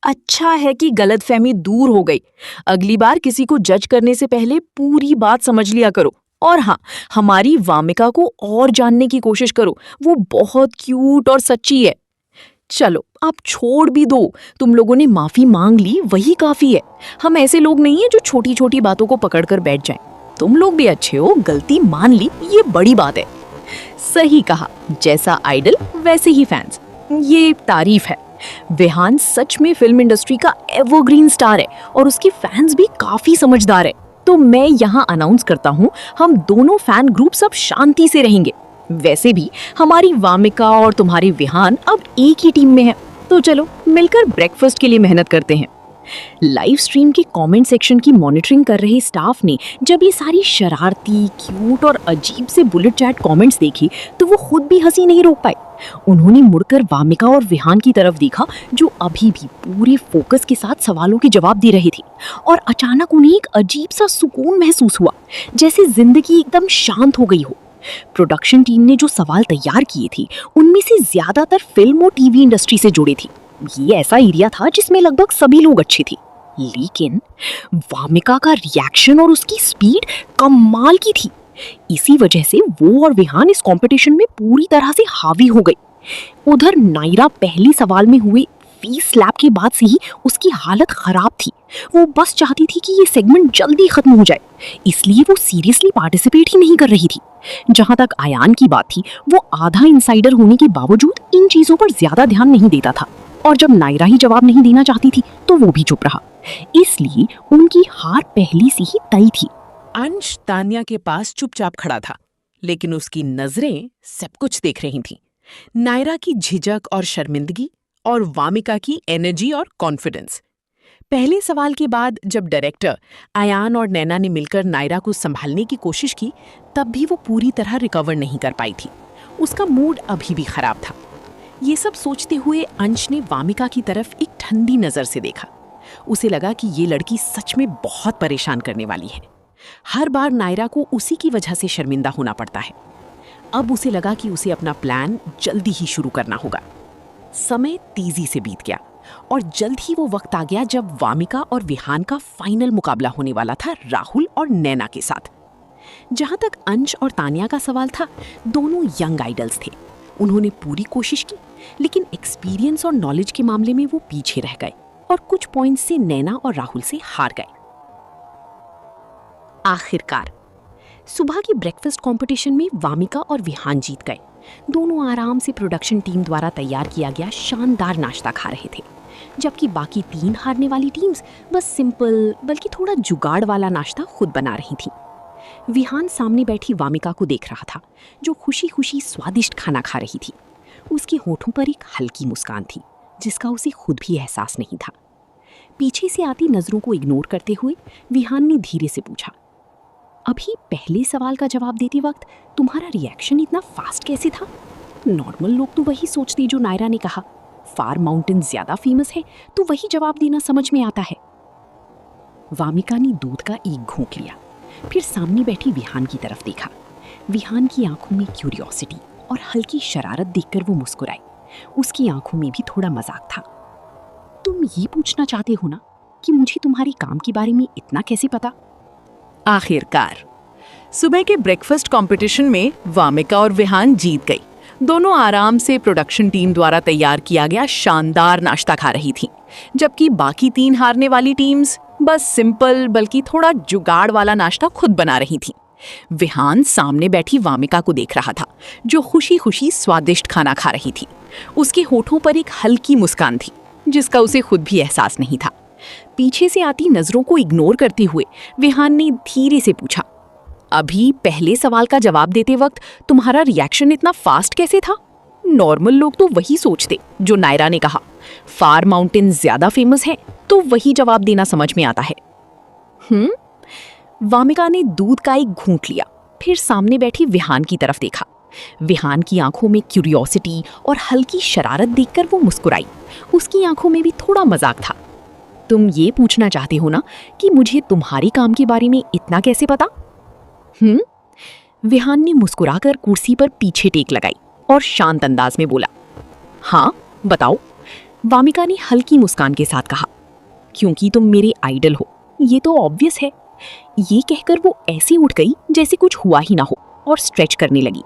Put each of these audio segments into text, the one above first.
अच्छा है कि गलतफहमी दूर हो गई। अगली बार किसी को जज करने से पहले पूरी बात समझ लिया करो। और हाँ, हमारी वामिका को और जानने की कोशिश करो। वो बहुत क्यूट और सच्ची है। चलो, आप छोड़ भी दो। तुम लोगों ने माफी मांग ली, वही काफी है। हम ऐसे लोग नहीं हैं जो छोटी छोटी बातों को पकड़कर बैठ जाएं। तुम लोग भी अच्छे हो, गलती मान ली, ये बड़ी बात है। सही कहा, जैसा आइडल वैसे ही फैंस। ये तारीफ है। विहान सच में फिल्म इंडस्ट्री का एवरग्रीन स्टार है और उसके फैंस भी काफी समझदार है। तो मैं यहाँ अनाउंस करता हूँ, हम दोनों फैन ग्रुप सब शांति से रहेंगे। वैसे भी हमारी वामिका और तुम्हारी विहान अब एक ही टीम में है। तो चलो मिलकर ब्रेकफास्ट के लिए मेहनत करते हैं। लाइव स्ट्रीम के कमेंट सेक्शन की मॉनिटरिंग कर रहे स्टाफ ने जब ये सारी शरारती, क्यूट और अजीब से बुलेट चैट कमेंट्स देखी तो वो खुद भी हंसी नहीं रोक पाए। उन्होंने मुड़कर वामिका और विहान की तरफ देखा, जो अभी भी पूरे फोकस के साथ सवालों के जवाब दे रही थी। और अचानक उन्हें एक अजीब सा सुकून महसूस हुआ, जैसे जिंदगी एकदम शांत हो गई हो। प्रोडक्शन टीम ने जो सवाल तैयार किए थे उनमें से ज्यादातर फिल्म और टीवी इंडस्ट्री से जुड़े थे। ये ऐसा एरिया था जिसमें लगभग सभी लोग अच्छे थे, लेकिन वामिका का रिएक्शन और उसकी स्पीड कमाल की थी। इसी वजह से वो और विहान इस कंपटीशन में पूरी तरह से हावी हो गई। उधर नायरा पहली सवाल में हुए फीस स्लैप के बाद से ही उसकी हालत खराब थी। वो बस चाहती थी कि ये सेगमेंट जल्दी खत्म हो जाए, इसलिए वो सीरियसली पार्टिसिपेट ही नहीं कर रही थी। जहां तक आयान की बात थी, वो आधा इनसाइडर होने के बावजूद इन चीजों पर ज्यादा ध्यान नहीं देता था। और जब नायरा ही जवाब नहीं देना चाहती थी तो वो भी चुप रहा। इसलिए उनकी हार पहले से ही तय थी। अंश तान्या के पास चुपचाप खड़ा था, लेकिन उसकी नजरें सब कुछ देख रही थीं। नायरा की झिझक और शर्मिंदगी और वामिका की एनर्जी और कॉन्फिडेंस। पहले सवाल के बाद जब डायरेक्टर आयान और नैना ने मिलकर नायरा को संभालने की कोशिश की, तब भी वो पूरी तरह रिकवर नहीं कर पाई थी। उसका मूड अभी भी खराब था। ये सब सोचते हुए अंश ने वामिका की तरफ एक ठंडी नजर से देखा। उसे लगा कि ये लड़की सच में बहुत परेशान करने वाली है। हर बार नायरा को उसी की वजह से शर्मिंदा होना पड़ता है। अब उसे लगा कि उसे अपना प्लान जल्दी ही शुरू करना होगा। समय तेजी से बीत गया और जल्द ही वो वक्त आ गया जब वामिका और विहान का फाइनल मुकाबला होने वाला था राहुल और नैना के साथ। जहां तक अंश और तान्या का सवाल था, दोनों यंग आइडल्स थे। उन्होंने पूरी कोशिश की, लेकिन एक्सपीरियंस और नॉलेज के मामले में वो पीछे रह गए और कुछ पॉइंट्स से नैना और राहुल से हार गए। आखिरकार सुबह की ब्रेकफास्ट कंपटीशन में वामिका और विहान जीत गए। दोनों आराम से प्रोडक्शन टीम द्वारा तैयार किया गया शानदार नाश्ता खा रहे थे, जबकि बाकी 3 हारने वाली टीम्स बस सिंपल बल्कि थोड़ा जुगाड़ वाला नाश्ता खुद बना रही थी। विहान सामने बैठी वामिका को देख रहा था, जो खुशी खुशी स्वादिष्ट खाना खा रही थी। उसके होठों पर एक हल्की मुस्कान थी, जिसका उसे खुद भी एहसास नहीं था। पीछे से आती नजरों को इग्नोर करते हुए विहान ने धीरे से पूछा, अभी पहले सवाल का जवाब देते वक्त तुम्हारा रिएक्शन इतना फास्ट कैसे था? नॉर्मल लोग तो वही सोचते जो नायरा ने कहा, फार माउंटेन ज्यादा फेमस है तो वही जवाब देना समझ में आता है। वामिका ने दूध का एक घूंट लिया, फिर सामने बैठी विहान की तरफ देखा। विहान की आंखों में क्यूरियोसिटी और हल्की शरारत देखकर वो मुस्कुराई। उसकी आंखों में भी थोड़ा मजाक था। तुम ये पूछना चाहते हो ना कि मुझे तुम्हारे काम के बारे में इतना कैसे पता? आखिरकार सुबह के ब्रेकफास्ट कंपटीशन में वामिका और विहान जीत गई। दोनों आराम से प्रोडक्शन टीम द्वारा तैयार किया गया शानदार नाश्ता खा रही थीं, जबकि बाकी 3 हारने वाली टीम्स बस सिंपल बल्कि थोड़ा जुगाड़ वाला नाश्ता खुद बना रही थीं। विहान सामने बैठी वामिका को देख रहा था, जो खुशी खुशी स्वादिष्ट खाना खा रही थी। उसके होठों पर एक हल्की मुस्कान थी, जिसका उसे खुद भी एहसास नहीं था। पीछे से आती नजरों को इग्नोर करते हुए विहान ने धीरे से पूछा, अभी पहले सवाल का जवाब देते वक्त तुम्हारा रिएक्शन इतना फास्ट कैसे था? नॉर्मल लोग तो वही सोचते जो नायरा ने कहा, फार माउंटेन ज्यादा फेमस है तो वही जवाब देना समझ में आता है। वामिका ने दूध का एक घूंट लिया, फिर सामने बैठी विहान की तरफ देखा। विहान की आंखों में क्यूरियोसिटी और हल्की शरारत देखकर वो मुस्कुराई। उसकी आंखों में भी थोड़ा मजाक था। तुम ये पूछना चाहते हो ना कि मुझे तुम्हारे काम के बारे में इतना कैसे पता? विहान ने मुस्कुराकर कुर्सी पर पीछे टेक लगाई और शांत अंदाज में बोला, हाँ बताओ। वामिका ने हल्की मुस्कान के साथ कहा, क्योंकि तुम मेरे आइडल हो, ये तो ऑब्वियस है। ये कहकर वो ऐसे उठ गई जैसे कुछ हुआ ही ना हो और स्ट्रेच करने लगी।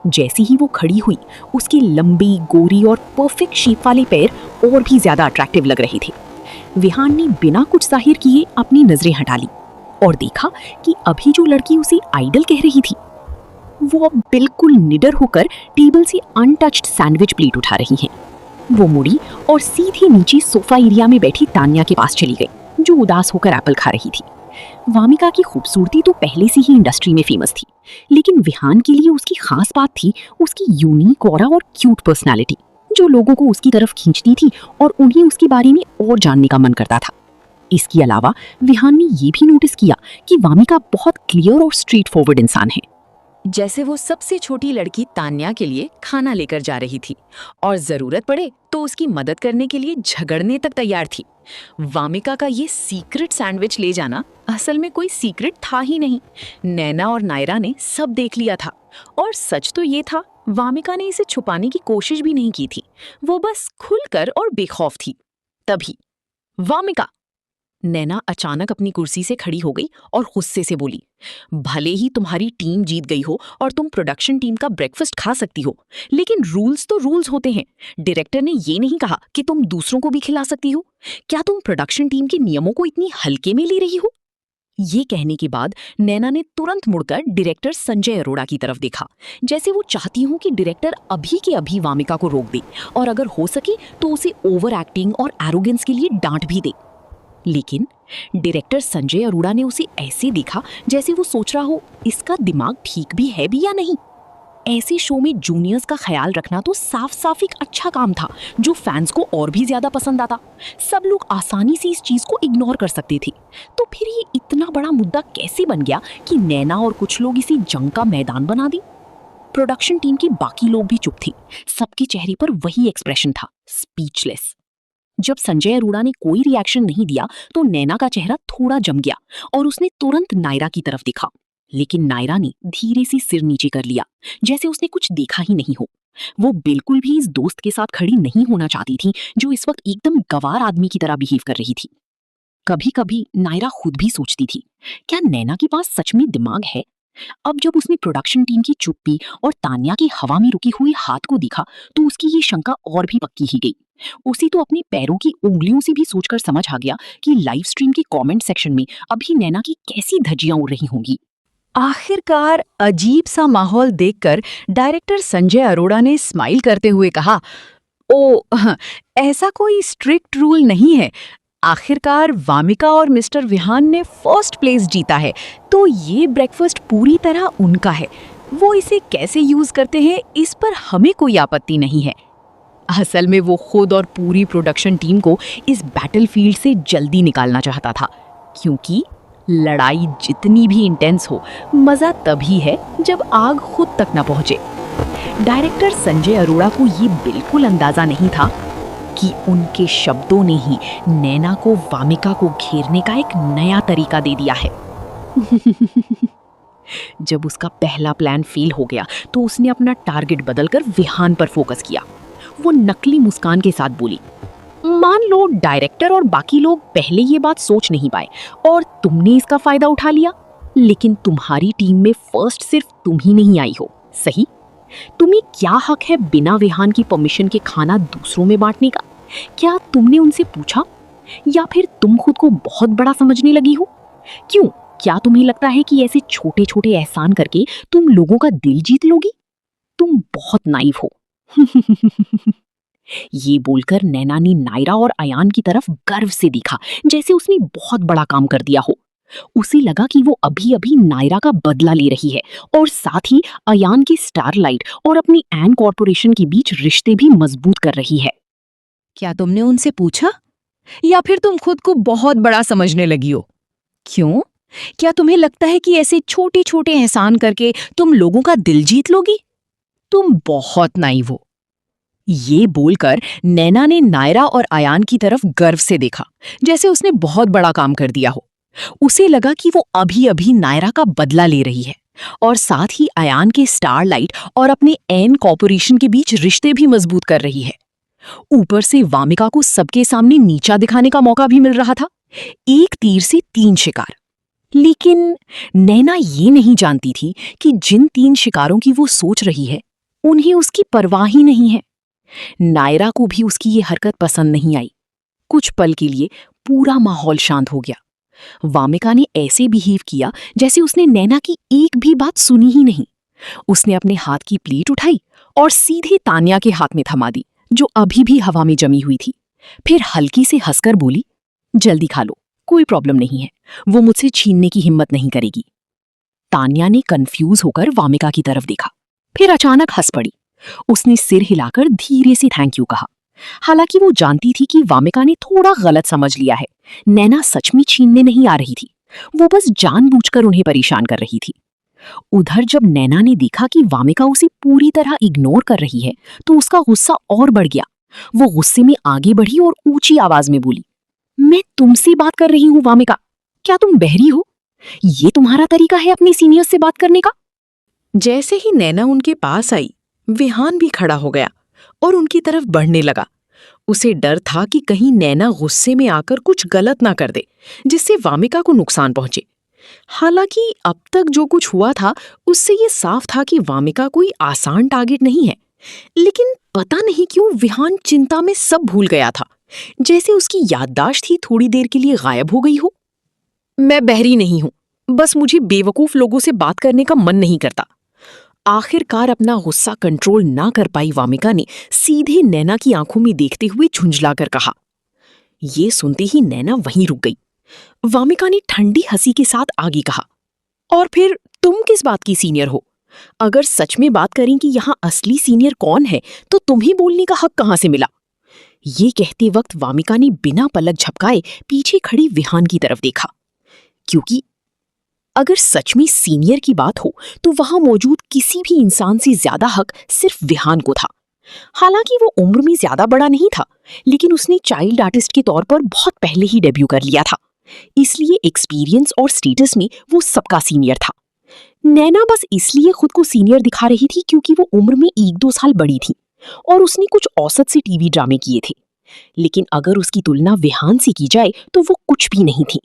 जैसे ही वो खड़ी हुई, उसकी लंबी, गोरी और परफेक्ट शेप वाले पैर और भी ज्यादा अट्रैक्टिव लग रहे थे। विहान ने बिना कुछ जाहिर किए अपनी नजरें हटा ली और देखा कि अभी जो लड़की उसे आइडल कह रही थी, वो अब बिल्कुल निडर होकर टेबल से अनटच्ड सैंडविच प्लेट उठा रही हैं। वो मुड़ी और सीधे नीचे सोफा एरिया में बैठी तान्या के पास चली गई, जो उदास होकर एप्पल खा रही थी। वामिका की खूबसूरती तो पहले से ही इंडस्ट्री में फेमस थी, लेकिन विहान के लिए उसकी खास बात थी उसकी यूनिक ऑरा और क्यूट पर्सनालिटी, जो लोगों को उसकी तरफ खींचती थी और उन्हें उसके बारे में और जानने का मन करता था। इसके अलावा विहान ने ये भी नोटिस किया कि वामिका बहुत क्लियर और स्ट्रेट फॉरवर्ड इंसान है। जैसे वो सबसे छोटी लड़की तान्या के लिए खाना लेकर जा रही थी और जरूरत पड़े तो उसकी मदद करने के लिए झगड़ने तक तैयार थी। वामिका का ये सीक्रेट सैंडविच ले जाना असल में कोई सीक्रेट था ही नहीं। नैना और नायरा ने सब देख लिया था और सच तो ये था, वामिका ने इसे छुपाने की कोशिश भी नहीं की थी। वो बस खुलकर और बेखौफ थी। तभी वामिका, नैना अचानक अपनी कुर्सी से खड़ी हो गई और गुस्से से बोली, भले ही तुम्हारी टीम जीत गई हो और तुम प्रोडक्शन टीम का ब्रेकफास्ट खा सकती हो, लेकिन रूल्स तो रूल्स होते हैं। डायरेक्टर ने ये नहीं कहा कि तुम दूसरों को भी खिला सकती हो। क्या तुम प्रोडक्शन टीम के नियमों को इतनी हल्के में ले रही हो? ये कहने के बाद नैना ने तुरंत मुड़कर डायरेक्टर संजय अरोड़ा की तरफ देखा, जैसे वो चाहती हूँ कि डायरेक्टर अभी के अभी वामिका को रोक दे और अगर हो सके तो उसे ओवर एक्टिंग और एरोगेंस के लिए डांट भी दे। लेकिन डायरेक्टर संजय अरोड़ा ने उसे ऐसे देखा जैसे वो सोच रहा हो इसका दिमाग ठीक भी है भी या नहीं। ऐसे शो में जूनियर्स का ख्याल रखना तो साफ साफ एक अच्छा काम था, जो फैंस को और भी ज्यादा पसंद आता। सब लोग आसानी से इस चीज को इग्नोर कर सकते थे। तो फिर ये इतना बड़ा मुद्दा कैसे बन गया कि नैना और कुछ लोग इसे जंग का मैदान बना दी? प्रोडक्शन टीम के बाकी लोग भी चुप थे। सबके चेहरे पर वही एक्सप्रेशन था, स्पीचलेस। जब संजय अरोड़ा ने कोई रिएक्शन नहीं दिया तो नैना का चेहरा थोड़ा जम गया और उसने तुरंत नायरा की तरफ देखा, लेकिन नायरा ने धीरे से सिर नीचे कर लिया, जैसे उसने कुछ देखा ही नहीं हो। वो बिल्कुल भी इस दोस्त के साथ खड़ी नहीं होना चाहती थी, जो इस वक्त एकदम गवार आदमी की तरह बिहेव कर रही थी। कभी कभी नायरा खुद भी सोचती थी, क्या नैना के पास सच में दिमाग है? अब जब उसने प्रोडक्शन टीम की चुप्पी और तान्या की हवा में रुकी हुई हाथ को देखा तो उसकी ये शंका और भी पक्की ही गई। उसे तो अपने पैरों की उंगलियों से भी सोचकर समझ आ गया कि लाइव स्ट्रीम के कमेंट सेक्शन में अभी नैना की कैसी धज्जियां उड़ रही होंगी। आखिरकार अजीब सा माहौल देखकर डायरेक्टर संजय अरोड़ा ने स्माइल करते हुए कहा, ओ ऐसा कोई स्ट्रिक्ट रूल नहीं है। आखिरकार वामिका और मिस्टर विहान ने फर्स्ट प्लेस जीता है, तो ये ब्रेकफास्ट पूरी तरह उनका है। वो इसे कैसे यूज करते हैं इस पर हमें कोई आपत्ति नहीं है। असल में वो खुद और पूरी प्रोडक्शन टीम को इस बैटलफील्ड से जल्दी निकालना चाहता था, क्योंकि लड़ाई जितनी भी इंटेंस हो, मजा तभी है जब आग खुद तक न पहुंचे। डायरेक्टर संजय अरोड़ा को ये बिल्कुल अंदाजा नहीं था कि उनके शब्दों ने ही नैना को वामिका को घेरने का एक नया तरीका दे दिया है। जब उसका पहला प्लान फेल हो गया तो उसने अपना टारगेट बदलकर विहान पर फोकस किया। वो नकली मुस्कान के साथ बोली, मान लो डायरेक्टर और बाकी लोग पहले ये बात सोच नहीं पाए और तुमने इसका फायदा उठा लिया, लेकिन तुम्हारी टीम में फर्स्ट सिर्फ तुम ही नहीं आई हो, सही? तुम्हें क्या हक है बिना विहान की परमिशन के खाना दूसरों में बांटने का? क्या तुमने उनसे पूछा? या फिर तुम खुद को बहुत बड़ा समझने लगी हो? क्यों? क्या तुम्हें लगता है कि ऐसे छोटे छोटे एहसान करके तुम लोगों का दिल जीत लोगी? तुम बहुत नाइव हो। ये बोलकर नैना ने नायरा और अयान की तरफ गर्व से देखा, जैसे उसने बहुत बड़ा काम कर दिया हो। उसे लगा कि वो अभी अभी नायरा का बदला ले रही है और साथ ही अयान की स्टारलाइट और अपनी एन कॉर्पोरेशन के बीच रिश्ते भी मजबूत कर रही है। क्या तुमने उनसे पूछा, या फिर तुम खुद को बहुत बड़ा समझने लगी हो? क्यों? क्या तुम्हें लगता है कि ऐसे छोटे छोटे एहसान करके तुम लोगों का दिल जीत लोगी? तुम बहुत नाइव हो। ये बोलकर नैना ने नायरा और अयान की तरफ गर्व से देखा, जैसे उसने बहुत बड़ा काम कर दिया हो। उसे लगा कि वो अभी अभी नायरा का बदला ले रही है और साथ ही अयान के स्टारलाइट और अपने एन कॉर्पोरेशन के बीच रिश्ते भी मजबूत कर रही है। ऊपर से वामिका को सबके सामने नीचा दिखाने का मौका भी मिल रहा था। एक तीर से 3 शिकार। लेकिन नैना ये नहीं जानती थी कि जिन 3 शिकारों की वो सोच रही है उन्हें उसकी परवाह ही नहीं है। नायरा को भी उसकी ये हरकत पसंद नहीं आई। कुछ पल के लिए पूरा माहौल शांत हो गया। वामिका ने ऐसे बिहेव किया जैसे उसने नैना की एक भी बात सुनी ही नहीं। उसने अपने हाथ की प्लेट उठाई और सीधे तान्या के हाथ में थमा दी, जो अभी भी हवा में जमी हुई थी। फिर हल्की से हंसकर बोली, जल्दी खा लो, कोई प्रॉब्लम नहीं है, वो मुझसे छीनने की हिम्मत नहीं करेगी। तान्या ने कंफ्यूज होकर वामिका की तरफ देखा, फिर अचानक हंस पड़ी। उसने सिर हिलाकर धीरे से थैंक यू कहा। हालांकि वो जानती थी कि वामिका ने थोड़ा गलत समझ लिया है। नैना सच में छीनने नहीं आ रही थी, वो बस जानबूझकर उन्हें परेशान कर रही थी। उधर जब नैना ने देखा कि वामिका उसे पूरी तरह इग्नोर कर रही है तो उसका गुस्सा और बढ़ गया। वो गुस्से में आगे बढ़ी और ऊंची आवाज में बोली, मैं तुमसे बात कर रही हूँ वामिका, क्या तुम बहरी हो? ये तुम्हारा तरीका है अपने सीनियर्स से बात करने का? जैसे ही नैना उनके पास आई, विहान भी खड़ा हो गया और उनकी तरफ बढ़ने लगा। उसे डर था कि कहीं नैना गुस्से में आकर कुछ गलत ना कर दे जिससे वामिका को नुकसान पहुंचे। हालांकि अब तक जो कुछ हुआ था उससे ये साफ था कि वामिका कोई आसान टारगेट नहीं है। लेकिन पता नहीं क्यों विहान चिंता में सब भूल गया था, जैसे उसकी याददाश्त ही थोड़ी देर के लिए गायब हो गई हो। मैं बहरी नहीं हूं, बस मुझे बेवकूफ लोगों से बात करने का मन नहीं करता। आखिरकार अपना गुस्सा कंट्रोल ना कर पाई वामिका ने सीधे नैना की आंखों में देखते हुए झुंझलाकर कहा। ये सुनते ही नैना वहीं रुक गई। वामिका ने ठंडी हंसी के साथ आगे कहा, और फिर तुम किस बात की सीनियर हो? अगर सच में बात करें कि यहाँ असली सीनियर कौन है तो तुम्हें बोलने का हक कहाँ से मिला? ये कहते वक्त वामिका ने बिना पलक झपकाए पीछे खड़ी विहान की तरफ देखा, क्योंकि अगर सच में सीनियर की बात हो तो वहां मौजूद किसी भी इंसान से ज्यादा हक सिर्फ विहान को था। हालांकि वो उम्र में ज्यादा बड़ा नहीं था, लेकिन उसने चाइल्ड आर्टिस्ट के तौर पर बहुत पहले ही डेब्यू कर लिया था, इसलिए एक्सपीरियंस और स्टेटस में वो सबका सीनियर था। नैना बस इसलिए खुद को सीनियर दिखा रही थी क्योंकि वो उम्र में 1-2 साल बड़ी थी और उसने कुछ औसत से टीवी ड्रामे किए थे। लेकिन अगर उसकी तुलना विहान से की जाए तो वो कुछ भी नहीं थी।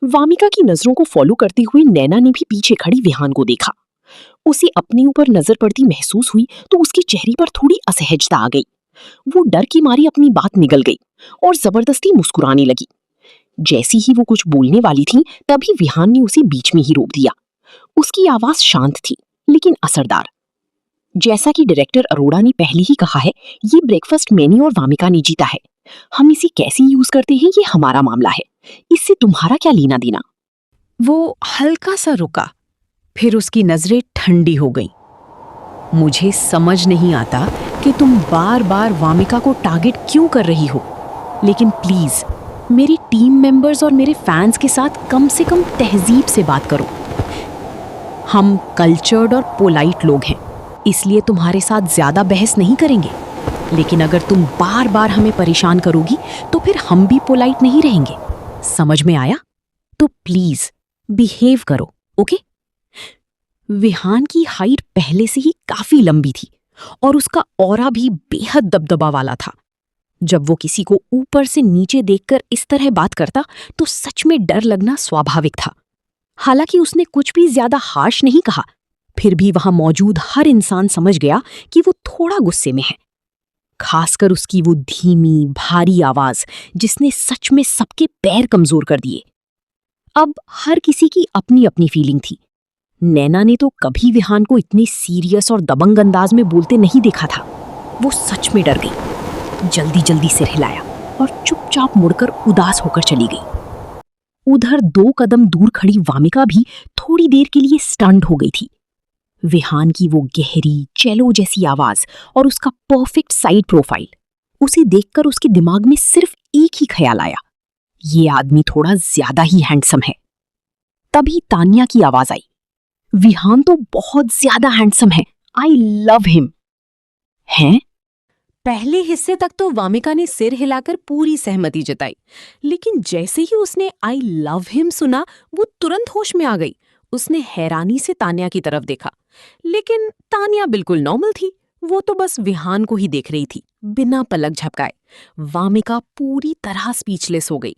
वामिका की नजरों को फॉलो करते हुए नैना ने भी पीछे खड़ी विहान को देखा। उसे अपने ऊपर नजर पड़ती महसूस हुई तो उसके चेहरे पर थोड़ी असहजता आ गई। वो डर की मारी अपनी बात निगल गई और जबरदस्ती मुस्कुराने लगी। जैसी ही वो कुछ बोलने वाली थी तभी विहान ने उसे बीच में ही रोक दिया। उसकी आवाज शांत थी लेकिन असरदार। जैसा कि डायरेक्टर अरोड़ा ने पहले ही कहा है, ये ब्रेकफास्ट मैंने और वामिका ने जीता है। हम इसे कैसे यूज करते हैं ये हमारा मामला है, इससे तुम्हारा क्या लेना देना? वो हल्का सा रुका, फिर उसकी नजरें ठंडी हो गईं। मुझे समझ नहीं आता कि तुम बार बार वामिका को टारगेट क्यों कर रही हो, लेकिन प्लीज मेरी टीम मेंबर्स और मेरे फैंस के साथ कम से कम तहजीब से बात करो। हम कल्चर्ड और पोलाइट लोग हैं, इसलिए तुम्हारे साथ ज्यादा बहस नहीं करेंगे। लेकिन अगर तुम बार बार हमें परेशान करोगी तो फिर हम भी पोलाइट नहीं रहेंगे। समझ में आया? तो प्लीज बिहेव करो, ओके? विहान की हाइट पहले से ही काफी लंबी थी और उसका ऑरा भी बेहद दबदबा वाला था। जब वो किसी को ऊपर से नीचे देखकर इस तरह बात करता तो सच में डर लगना स्वाभाविक था। हालांकि उसने कुछ भी ज्यादा हार्श नहीं कहा, फिर भी वहां मौजूद हर इंसान समझ गया कि वो थोड़ा गुस्से में है। खासकर उसकी वो धीमी भारी आवाज जिसने सच में सबके पैर कमजोर कर दिए। अब हर किसी की अपनी अपनी फीलिंग थी। नैना ने तो कभी विहान को इतने सीरियस और दबंग अंदाज में बोलते नहीं देखा था। वो सच में डर गई, जल्दी जल्दी सिर हिलाया और चुपचाप मुड़कर उदास होकर चली गई। उधर 2 कदम दूर खड़ी वामिका भी थोड़ी देर के लिए स्टन्ड हो गई थी। विहान की वो गहरी चेलो जैसी आवाज और उसका परफेक्ट साइड प्रोफाइल, उसे देखकर उसके दिमाग में सिर्फ एक ही ख्याल आया, ये आदमी थोड़ा ज्यादा ही हैंडसम है। तभी तान्या की आवाज आई, विहान तो बहुत ज्यादा हैंडसम है, आई लव हिम। हैं? पहले हिस्से तक तो वामिका ने सिर हिलाकर पूरी सहमति जताई, लेकिन जैसे ही उसने आई लव हिम सुना वो तुरंत होश में आ गई। उसने हैरानी से तान्या की तरफ देखा, लेकिन तान्या बिल्कुल नॉर्मल थी। वो तो बस विहान को ही देख रही थी, बिना पलक झपकाए। वामिका पूरी तरह स्पीचलेस हो गई।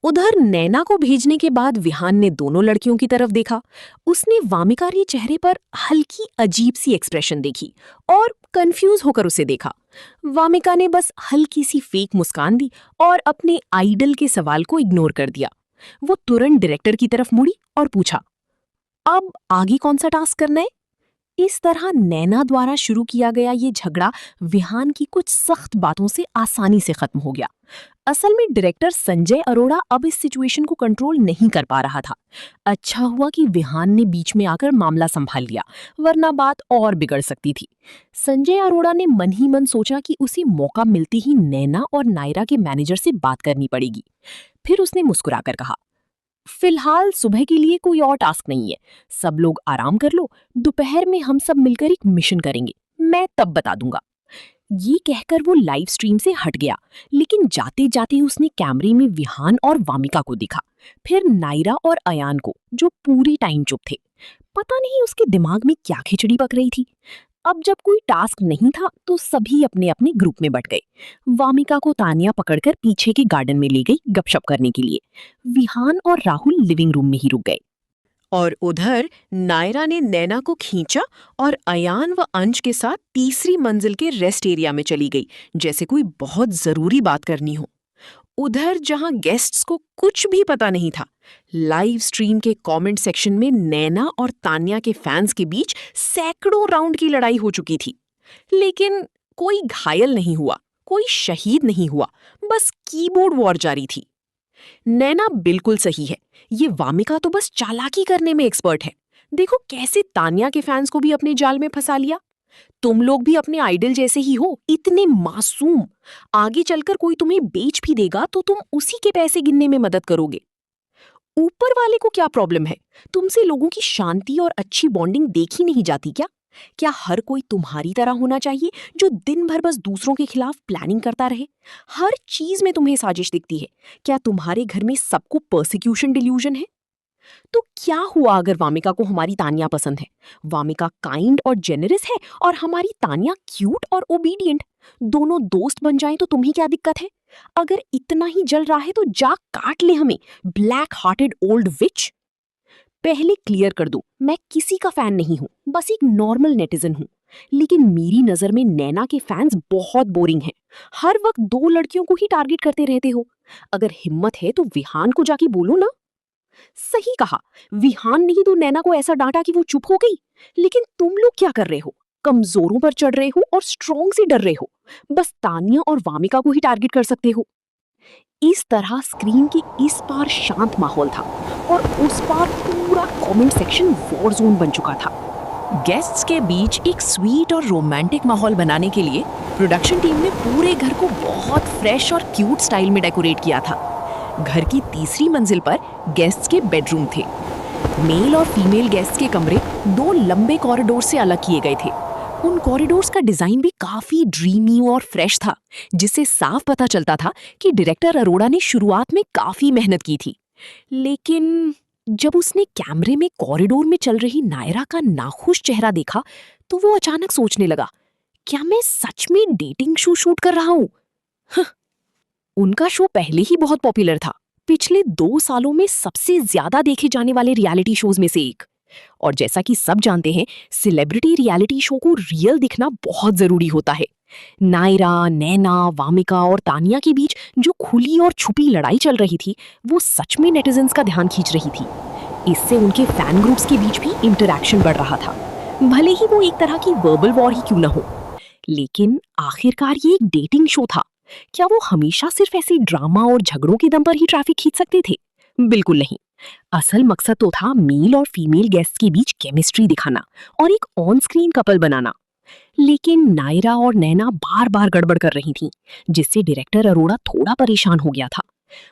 उधर नैना को भेजने के बाद विहान ने दोनों लड़कियों की तरफ देखा। उसने वामिका के चेहरे पर हल्की अजीब सी एक्सप्रेशन देखी और कंफ्यूज होकर उसे देखा। वामिका ने बस हल्की सी फेक मुस्कान दी और अपने आइडल के सवाल को इग्नोर कर दिया। वो तुरंत डायरेक्टर की तरफ मुड़ी और पूछा, अब आगे कौन सा टास्क करना है? इस तरह नैना द्वारा शुरू किया गया ये झगड़ा विहान की कुछ सख्त बातों से आसानी से खत्म हो गया। असल में डायरेक्टर संजय अरोड़ा अब इस सिचुएशन को कंट्रोल नहीं कर पा रहा था। अच्छा हुआ कि विहान ने बीच में आकर मामला संभाल लिया, वरना बात और बिगड़ सकती थी। संजय अरोड़ा ने मन ही मन सोचा कि उसे मौका मिलते ही नैना और नायरा के मैनेजर से बात करनी पड़ेगी। फिर उसने मुस्कुराकर कहा, फिलहाल सुबह के लिए कोई और टास्क नहीं है, सब लोग आराम कर लो, दोपहर में हम सब मिलकर एक मिशन करेंगे, मैं तब बता दूंगा। ये कहकर वो लाइव स्ट्रीम से हट गया, लेकिन जाते जाते उसने कैमरे में विहान और वामिका को दिखा, फिर नायरा और अयान को, जो पूरे टाइम चुप थे। पता नहीं उसके दिमाग में क्या खिचड़ी पक रही थी। अब जब कोई टास्क नहीं था तो सभी अपने अपने ग्रुप में बट गए। वामिका को तानिया पकड़कर पीछे के गार्डन में ले गई गपशप करने के लिए। विहान और राहुल लिविंग रूम में ही रुक गए। और उधर नायरा ने नैना को खींचा और अयान व अंश के साथ तीसरी मंजिल के रेस्ट एरिया में चली गई, जैसे कोई बहुत जरूरी बात करनी हो। उधर जहां गेस्ट्स को कुछ भी पता नहीं था, लाइव स्ट्रीम के कमेंट सेक्शन में नैना और तान्या के फैंस के बीच सैकड़ों राउंड की लड़ाई हो चुकी थी। लेकिन कोई घायल नहीं हुआ, कोई शहीद नहीं हुआ, बस कीबोर्ड वॉर जारी थी। नैना बिल्कुल सही है, ये वामिका तो बस चालाकी करने में एक्सपर्ट है। देखो कैसे तान्या के फैंस को भी अपने जाल में फंसा लिया। तुम लोग भी अपने आइडल जैसे ही हो, इतने मासूम। आगे चलकर कोई तुम्हें बेच भी देगा तो तुम उसी के पैसे गिनने में मदद करोगे। ऊपर वाले को क्या प्रॉब्लम है? तुमसे लोगों की शांति और अच्छी बॉन्डिंग देखी नहीं जाती क्या? क्या हर कोई तुम्हारी तरह होना चाहिए, जो दिन भर बस दूसरों के खिलाफ प्लानिंग करता रहे? हर चीज में तुम्हें साजिश दिखती है। क्या तुम्हारे घर में सबको परसिक्यूशन डिल्यूजन है? तो क्या हुआ अगर वामिका को हमारी तान्या पसंद है? वामिका काइंड और जेनरस है और हमारी तान्या क्यूट और ओबीडियंट। दोनों दोस्त बन जाएं तो तुम्हें क्या दिक्कत है? अगर इतना ही जल रहा है तो जा काट ले हमें, ब्लैक हार्टेड ओल्ड विच। पहले क्लियर कर दूं, मैं किसी का फैन नहीं हूं, बस एक नॉर्मल नेटिजन हूं। लेकिन मेरी नजर में नैना के फैंस बहुत बोरिंग हैं। हर वक्त दो लड़कियों को ही टारगेट करते रहते हो। अगर हिम्मत है तो विहान को जाके बोलो ना। सही कहा, विहान ने ही तो नैना को ऐसा डांटा कि वो चुप हो गई। लेकिन तुम लोग क्या कर रहे हो? कमजोरों पर चढ़ रहे हो और स्ट्रॉन्ग से डर रहे हो। बस तानिया और वामिका को ही टारगेट कर सकते हो। इस तरह स्क्रीन के इस पार शांत माहौल था और उस पार पूरा कमेंट सेक्शन वॉर जोन बन चुका था। गेस्ट्स के बीच एक स्वीट और रोमांटिक माहौल बनाने के लिए प्रोडक्शन टीम ने पूरे घर को बहुत फ्रेश और क्यूट स्टाइल में डेकोरेट किया था। घर की तीसरी मंजिल पर गेस्ट्स के बेडरूम थे। मेल और फीमेल गेस्ट्स के कमरे दो लंबे कॉरिडोर से अलग किए गए थे। उन कॉरिडोर्स का डिजाइन भी काफी ड्रीमी और फ्रेश था, जिससे साफ पता चलता था कि डायरेक्टर अरोड़ा ने शुरुआत में काफी मेहनत की थी। लेकिन जब उसने कैमरे में कॉरिडोर में चल रही नायरा का नाखुश चेहरा देखा तो वो अचानक सोचने लगा, क्या मैं सच में डेटिंग शो शूट कर रहा हूँ? उनका शो पहले ही बहुत पॉपुलर था, पिछले 2 सालों में सबसे ज्यादा देखे जाने वाले रियलिटी शोज में से एक। और जैसा कि सब जानते हैं, सेलिब्रिटी रियलिटी शो को रियल दिखना बहुत जरूरी होता है। नायरा, नैना, वामिका और तानिया के बीच जो खुली और छुपी लड़ाई चल रही थी, वो सच में नेटिजन्स का ध्यान खींच रही थी। इससे उनके फैन ग्रुप्स के बीच भी इंटरैक्शन बढ़ रहा था, भले ही वो एक तरह की वर्बल वॉर ही क्यों न हो। लेकिन आखिरकार ये एक डेटिंग शो था। क्या वो हमेशा सिर्फ ऐसे ड्रामा और झगड़ों के दम पर ही ट्रैफिक खींच सकते थे? बिल्कुल नहीं। असल मकसद तो था मेल और फीमेल गेस्ट के बीच केमिस्ट्री दिखाना और एक ऑन स्क्रीन कपल बनाना। लेकिन नायरा और नैना बार बार गड़बड़ कर रही थीं, जिससे डायरेक्टर अरोड़ा थोड़ा परेशान हो गया था।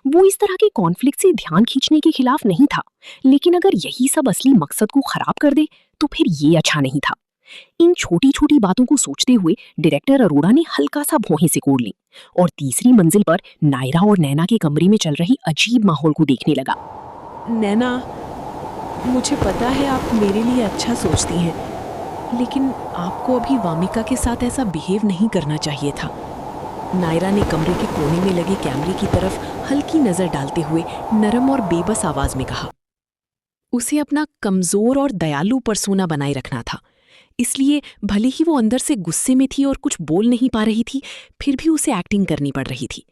वो इस तरह के कॉन्फ्लिक्ट से ध्यान खींचने के खिलाफ नहीं था, लेकिन अगर यही सब असली मकसद को खराब कर दे तो फिर ये अच्छा नहीं था। इन छोटी छोटी बातों को सोचते हुए डायरेक्टर अरोड़ा ने हल्का सा भौहें सिकोड़ ली और तीसरी मंजिल पर नायरा और नैना के कमरे में चल रही अजीब माहौल को देखने लगा। नैना, मुझे पता है आप मेरे लिए अच्छा सोचती हैं, लेकिन आपको अभी वामिका के साथ ऐसा बिहेव नहीं करना चाहिए था। नायरा ने कमरे के कोने में लगे कैमरे की तरफ हल्की नजर डालते हुए नरम और बेबस आवाज में कहा। उसे अपना कमजोर और दयालु परसोना बनाए रखना था, इसलिए भले ही वो अंदर से गुस्से में थी और कुछ बोल नहीं पा रही थी, फिर भी उसे एक्टिंग करनी पड़ रही थी।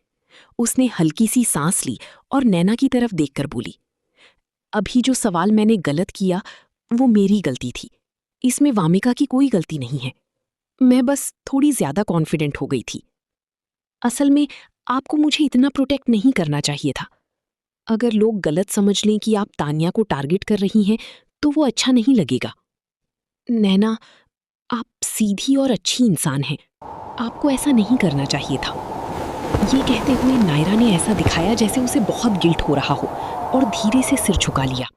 उसने हल्की सी सांस ली और नैना की तरफ देखकर बोली, अभी जो सवाल मैंने गलत किया वो मेरी गलती थी, इसमें वामिका की कोई गलती नहीं है। मैं बस थोड़ी ज्यादा कॉन्फिडेंट हो गई थी। असल में आपको मुझे इतना प्रोटेक्ट नहीं करना चाहिए था। अगर लोग गलत समझ लें कि आप तान्या को टारगेट कर रही हैं तो वो अच्छा नहीं लगेगा। नैना, आप सीधी और अच्छी इंसान हैं, आपको ऐसा नहीं करना चाहिए था। ये कहते हुए नायरा ने ऐसा दिखाया जैसे उसे बहुत गिल्ट हो रहा हो और धीरे से सिर झुका लिया।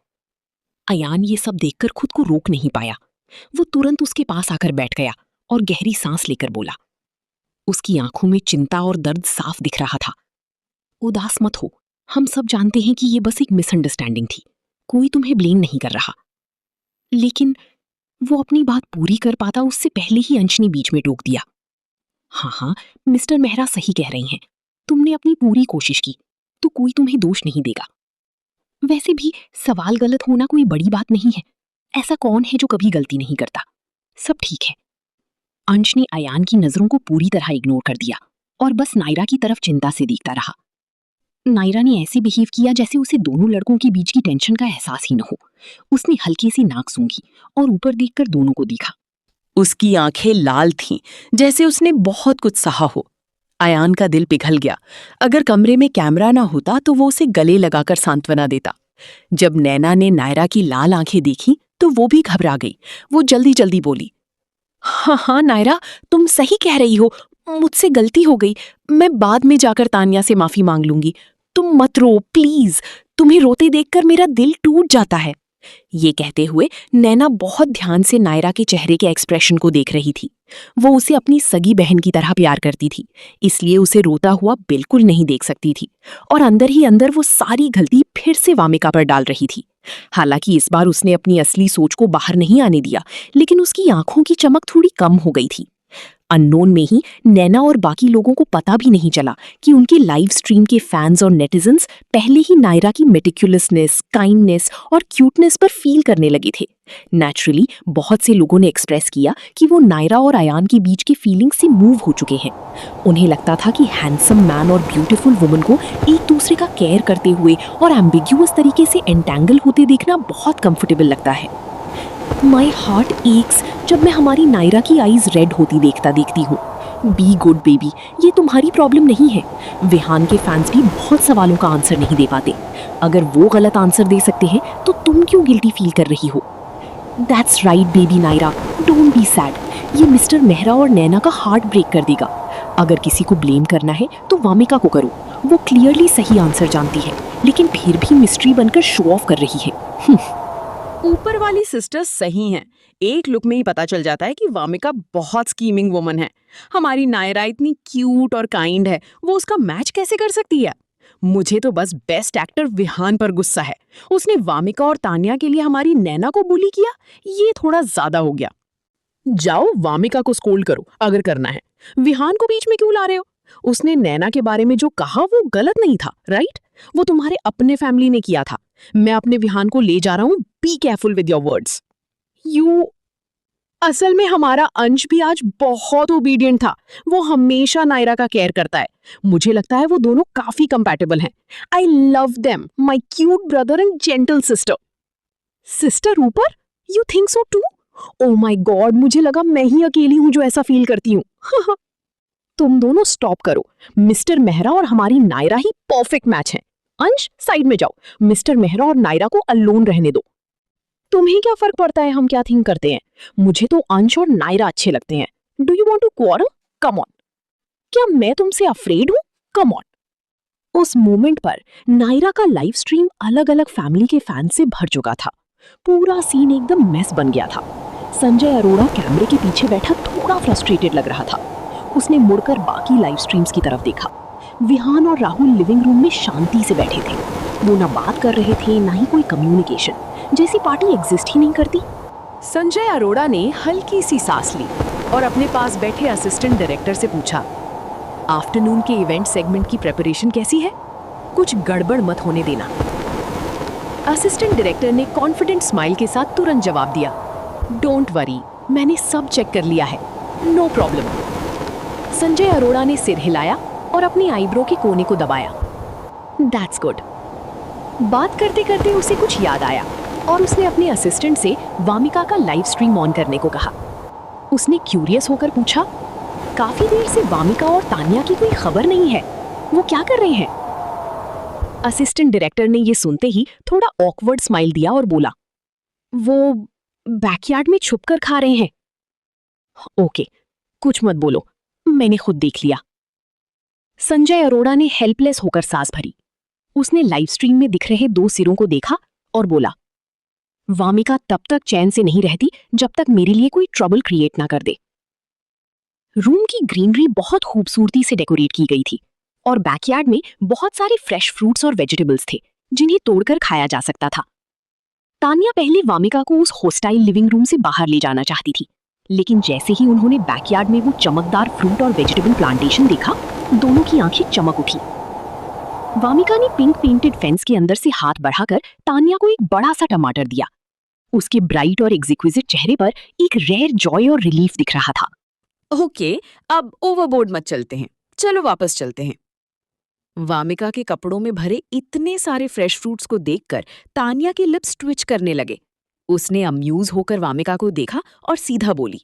अयान ये सब देखकर खुद को रोक नहीं पाया। वो तुरंत उसके पास आकर बैठ गया और गहरी सांस लेकर बोला। उसकी आंखों में चिंता और दर्द साफ दिख रहा था। उदास मत हो, हम सब जानते हैं कि ये बस एक मिसअंडरस्टैंडिंग थी, कोई तुम्हें ब्लेम नहीं कर रहा। लेकिन वो अपनी बात पूरी कर पाता उससे पहले ही अंश ने बीच में टोक दिया। हाँ, मिस्टर मेहरा सही कह रही हैं, तुमने अपनी पूरी कोशिश की तो कोई तुम्हें दोष नहीं देगा। वैसे भी सवाल गलत होना कोई बड़ी बात नहीं है, ऐसा कौन है जो कभी गलती नहीं करता, सब ठीक है। अंश ने अयान की नजरों को पूरी तरह इग्नोर कर दिया और बस नायरा की तरफ चिंता से देखता रहा। नायरा ने ऐसे बिहेव किया जैसे उसे दोनों लड़कों के बीच की टेंशन का एहसास ही न हो। उसने हल्की सी नाक सूंघी और ऊपर देखकर दोनों को देखा। उसकी आंखें लाल थीं, जैसे उसने बहुत कुछ सहा हो। अयान का दिल पिघल गया। अगर कमरे में कैमरा ना होता तो वो उसे गले लगाकर सांत्वना देता। जब नैना ने नायरा की लाल आंखें देखी तो वो भी घबरा गई। वो जल्दी जल्दी बोली, हाँ नायरा, तुम सही कह रही हो, मुझसे गलती हो गई, मैं बाद में जाकर तान्या से माफी मांग लूंगी। तुम मत रो प्लीज, तुम्हें रोते देखकर मेरा दिल टूट जाता है। ये कहते हुए नैना बहुत ध्यान से नायरा के चेहरे के एक्सप्रेशन को देख रही थी। वो उसे अपनी सगी बहन की तरह प्यार करती थी, इसलिए उसे रोता हुआ बिल्कुल नहीं देख सकती थी और अंदर ही अंदर वो सारी गलती फिर से वामिका पर डाल रही थी। हालांकि इस बार उसने अपनी असली सोच को बाहर नहीं आने दिया, लेकिन उसकी आंखों की चमक थोड़ी कम हो गई थी। अननोन में ही नैना और बाकी लोगों को पता भी नहीं चला कि उनके लाइव स्ट्रीम के फैंस और नेटिजन्स पहले ही नायरा की मेटिकुलसनेस, काइंडनेस और क्यूटनेस पर फील करने लगे थे। नेचुरली बहुत से लोगों ने एक्सप्रेस किया कि वो नायरा और अयान के बीच के फीलिंग से मूव हो चुके हैं। उन्हें लगता था कि हैंडसम मैन और ब्यूटीफुल वुमन को एक दूसरे का केयर करते हुए और एम्बिग्यूअस तरीके से एंटैंगल होते देखना बहुत कंफर्टेबल लगता है। माई हार्ट एक्स जब मैं हमारी नायरा की आईज रेड होती देखती हूँ। बी गुड बेबी, ये तुम्हारी प्रॉब्लम नहीं है। विहान के फैंस भी बहुत सवालों का आंसर नहीं दे पाते। अगर वो गलत आंसर दे सकते हैं तो तुम क्यों गिल्टी फील कर रही हो? That's right baby Naira, don't be sad. ये मिस्टर मेहरा और नैना का हार्ट ब्रेक कर देगा। अगर किसी को ब्लेम करना है तो वामिका को करो, वो क्लियरली सही आंसर जानती है, लेकिन फिर भी मिस्ट्री बनकर शो ऑफ कर रही है। ऊपर वाली सिस्टर्स सही हैं। एक लुक में ही पता चल जाता है कि वामिका बहुत स्कीमिंग वुमन है। हमारी नायरा इतनी क्यूट और काइंड है, वो उसका मैच कैसे कर सकती है? मुझे तो बस बेस्ट एक्टर विहान पर गुस्सा है। उसने वामिका और तान्या के लिए हमारी नैना को बुली किया, ये थोड़ा ज्यादा हो गया। जाओ वामिका को स्कोल्ड करो अगर करना है। विहान को बीच में क्यों ला रहे हो? उसने नैना के बारे में जो कहा वो गलत नहीं था, राइट? वो तुम्हारे अपने फैमिली ने किया था। मैं अपने विहान को ले जा रहा हूं, be careful with your words. असल में हमारा अंश भी आज बहुत ओबीडियंट था। वो हमेशा नायरा का केयर करता है। मुझे लगता है वो दोनों काफी कंपैटिबल हैं। I love them, my cute brother and gentle sister. Sister ऊपर? You think so too? Oh my god, मुझे लगा मैं ही अकेली हूं जो ऐसा फील करती हूँ। तुम दोनों स्टॉप करो। मिस्टर मेहरा और हमारी नायरा ही परफेक्ट मैच है। अंश साइड में जाओ, मिस्टर मेहरा और नायरा को अलोन रहने दो। तुम्हें क्या फर्क पड़ता है हम क्या थिंक करते हैं? मुझे तो अंश और नायरा अच्छे लगते हैं। Do you want to quarrel? Come on. क्या मैं तुमसे अफ्रेड हूं? Come on. उस मोमेंट पर नायरा का लाइव स्ट्रीम अलग अलग फैमिली के फैन से भर चुका था। पूरा सीन एकदम मेस बन गया था। संजय अरोड़ा कैमरे के पीछे बैठा थोड़ा फ्रस्ट्रेटेड लग रहा था। उसने मुड़कर बाकी लाइव स्ट्रीम्स की तरफ देखा। विहान और राहुल लिविंग रूम में शांति से बैठे थे। वो ना बात कर रहे थे, ना ही कोई कम्युनिकेशन, जैसी पार्टी एग्जिस्ट ही नहीं करती। संजय अरोड़ा ने हल्की सी सांस ली और अपने पास बैठे असिस्टेंट डायरेक्टर से पूछा, आफ्टरनून के इवेंट सेगमेंट की प्रिपरेशन कैसी है? कुछ गड़बड़ मत होने देना। असिस्टेंट डायरेक्टर ने कॉन्फिडेंट स्माइल के साथ तुरंत जवाब दिया, डोंट वरी, मैंने सब चेक कर लिया है, नो प्रॉब्लम। संजय अरोड़ा ने सिर हिलाया और अपनी आईब्रो के कोने को दबाया। That's good. बात करते करते उसे कुछ याद आया और उसने अपने असिस्टेंट से वामिका का लाइव स्ट्रीम ऑन करने को कहा। उसने क्यूरियस होकर पूछा, काफी देर से वामिका और तान्या की कोई खबर नहीं है, वो क्या कर रहे हैं? असिस्टेंट डायरेक्टर ने ये सुनते ही थोड़ा ऑकवर्ड स्माइल दिया और बोला, वो बैकयार्ड में छुपकर खा रहे हैं। ओके, कुछ मत बोलो, मैंने खुद देख लिया। संजय अरोड़ा ने हेल्पलेस होकर सांस भरी। उसने लाइव स्ट्रीम में दिख रहे 2 सिरों को देखा और बोला, वामिका तब तक चैन से नहीं रहती जब तक मेरे लिए कोई ट्रबल क्रिएट ना कर दे। रूम की ग्रीनरी बहुत खूबसूरती से डेकोरेट की गई थी और बैकयार्ड में बहुत सारे फ्रेश फ्रूट्स और वेजिटेबल्स थे जिन्हें तोड़कर खाया जा सकता था। तान्या पहले वामिका को उस होस्टाइल लिविंग रूम से बाहर ले जाना चाहती थी, लेकिन जैसे ही उन्होंने बैकयार्ड में वो चमकदार फ्रूट और वेजिटेबल प्लांटेशन देखा, दोनों की आंखें चमक उठी। वामिका ने पिंक पेंटेड फेंस के अंदर से हाथ बढ़ाकर तान्या को एक बड़ा सा टमाटर दिया। उसके ब्राइट और एग्जिक्विजिट चेहरे पर एक रेयर जॉय और रिलीफ दिख रहा था। ओके, अब ओवरबोर्ड मत चलते हैं, चलो वापस चलते हैं। वामिका के कपड़ों में भरे इतने सारे फ्रेश फ्रूट्स को देखकर तान्या के लिप्स ट्विच करने लगे। उसने अम्यूज होकर वामिका को देखा और सीधा बोली,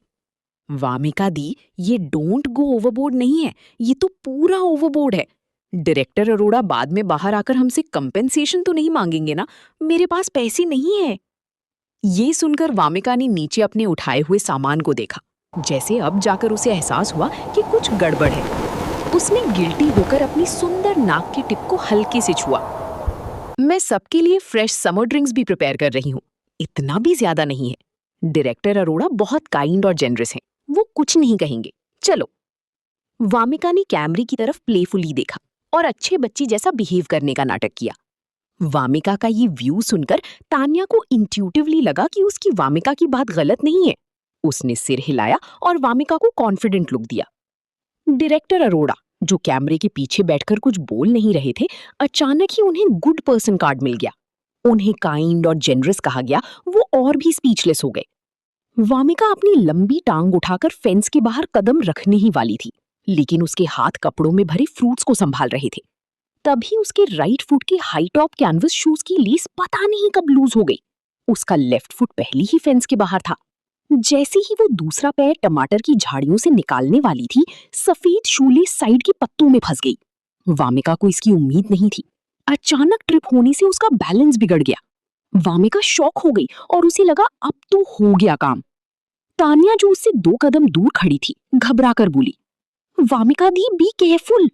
वामिका दी, ये डोंट गो ओवरबोर्ड नहीं है, ये तो पूरा ओवरबोर्ड है। डायरेक्टर अरोड़ा बाद में बाहर आकर हमसे कंपेंसेशन तो नहीं मांगेंगे ना? मेरे पास पैसे नहीं है। ये सुनकर वामिका ने नीचे अपने उठाए हुए सामान को देखा, जैसे अब जाकर उसे एहसास हुआ कि कुछ गड़बड़ है। उसने गिल्टी होकर अपनी सुंदर नाक की टिप को हल्के से छुआ। मैं सबके लिए फ्रेश समर ड्रिंक्स भी प्रिपेयर कर रही हूँ, इतना भी ज्यादा नहीं है। डायरेक्टर अरोड़ा बहुत काइंड और जेनरस हैं, वो कुछ नहीं कहेंगे, चलो। वामिका ने कैमरे की तरफ प्लेफुली देखा और अच्छे बच्ची जैसा बिहेव करने का नाटक किया। वामिका का ये व्यू सुनकर तान्या को इंट्यूटिवली लगा कि उसकी वामिका की बात गलत नहीं है। उसने सिर हिलाया और वामिका को कॉन्फिडेंट लुक दिया। डायरेक्टर अरोड़ा, जो कैमरे के पीछे बैठकर कुछ बोल नहीं रहे थे, अचानक ही उन्हें गुड पर्सन कार्ड मिल गया। उन्हें काइंड और जेनरस कहा गया, वो और भी स्पीचलेस हो गए। वामिका अपनी लंबी टांग उठाकर फेंस के बाहर कदम रखने ही वाली थी, लेकिन उसके हाथ कपड़ों में भरे फ्रूट्स को संभाल रहे थे। तभी उसके राइट फुट के हाई टॉप कैनवस शूज की लेस पता नहीं कब लूज हो गई। उसका लेफ्ट फुट पहले ही फेंस के बाहर था। जैसे ही वो दूसरा पैर टमाटर की झाड़ियों से निकालने वाली थी, सफेद शूले साइड के पत्तों में फंस गई। वामिका को इसकी उम्मीद नहीं थी। अचानक ट्रिप होने से उसका बैलेंस बिगड़ गया। वामिका शॉक हो गई और उसे लगा अब तो हो गया काम। तान्या, जो उससे 2 कदम दूर खड़ी थी, घबरा कर बोली, वामिका दी, बी केयरफुल।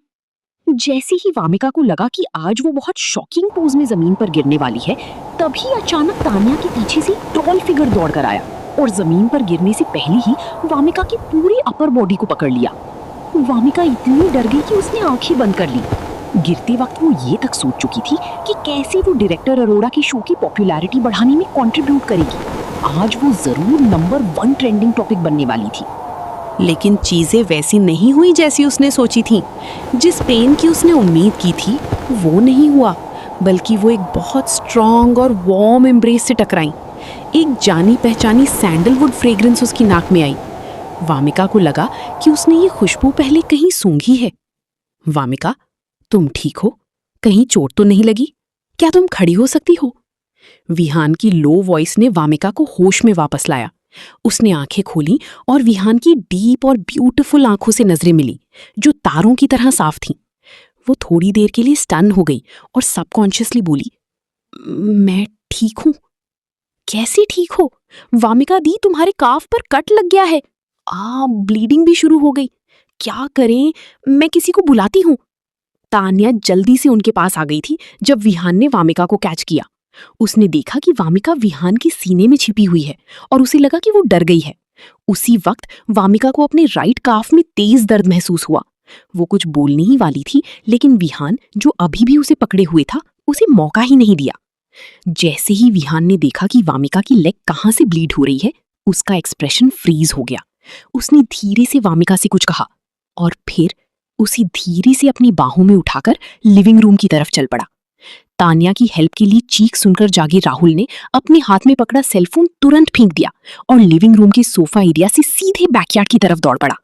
जैसे ही वामिका को लगा कि आज वो बहुत शॉकिंग पोज में जमीन पर गिरने वाली है, तभी अचानक तान्या के पीछे से टॉल फिगर दौड़ कर आया और जमीन पर गिरने से पहले ही वामिका की पूरी अपर बॉडी को पकड़ लिया। वामिका इतनी डर गई कि उसने आंखें बंद कर ली। गिरते वक्त वो ये तक सोच चुकी थी कि कैसे वो डायरेक्टर अरोड़ा के शो की पॉपुलैरिटी बढ़ाने में कंट्रीब्यूट करेगी। आज वो जरूर नंबर 1 ट्रेंडिंग टॉपिक बनने वाली थी। लेकिन चीजें वैसी नहीं हुई जैसी उसने सोची थी। जिस पेन की उसने उम्मीद की थी वो नहीं हुआ, बल्कि वो एक बहुत स्ट्रॉन्ग और वार्म एम्ब्रेस से टकराई। एक जानी पहचानी सैंडलवुड फ्रेग्रेंस उसकी नाक में आई। वामिका को लगा कि उसने ये खुशबू पहले कहीं सूंघी है। वामिका, तुम ठीक हो? कहीं चोट तो नहीं लगी? क्या तुम खड़ी हो सकती हो? विहान की लो वॉइस ने वामिका को होश में वापस लाया। उसने आंखें खोली और विहान की डीप और ब्यूटीफुल आंखों से नजरें मिली, जो तारों की तरह साफ थीं। वो थोड़ी देर के लिए स्टन हो गई और सबकॉन्शियसली बोली, मैं ठीक हूं। कैसे ठीक हो? वामिका दी, तुम्हारे काफ पर कट लग गया है। ब्लीडिंग भी शुरू हो गई। क्या करें? मैं किसी को बुलाती हूँ। तान्या जल्दी से उनके पास आ गई थी जब विहान ने वामिका को कैच किया। उसने देखा कि वामिका विहान के सीने में छिपी हुई है और उसे लगा कि वो डर गई है। उसी वक्त वामिका को अपने राइट काफ में तेज दर्द महसूस हुआ। वो कुछ बोलने ही वाली थी, लेकिन विहान, जो अभी भी उसे पकड़े हुए था, उसे मौका ही नहीं दिया। जैसे ही विहान ने देखा कि वामिका की लेग कहाँ से ब्लीड हो रही है, उसका एक्सप्रेशन फ्रीज हो गया। उसने धीरे से वामिका से कुछ कहा और फिर उसे धीरे से अपनी बाहों में उठाकर लिविंग रूम की तरफ चल पड़ा। तान्या की हेल्प के लिए चीख सुनकर जागे राहुल ने अपने हाथ में पकड़ा सेलफोन तुरंत फेंक दिया और लिविंग रूम के सोफा एरिया से सीधे बैकयार्ड की तरफ दौड़ पड़ा।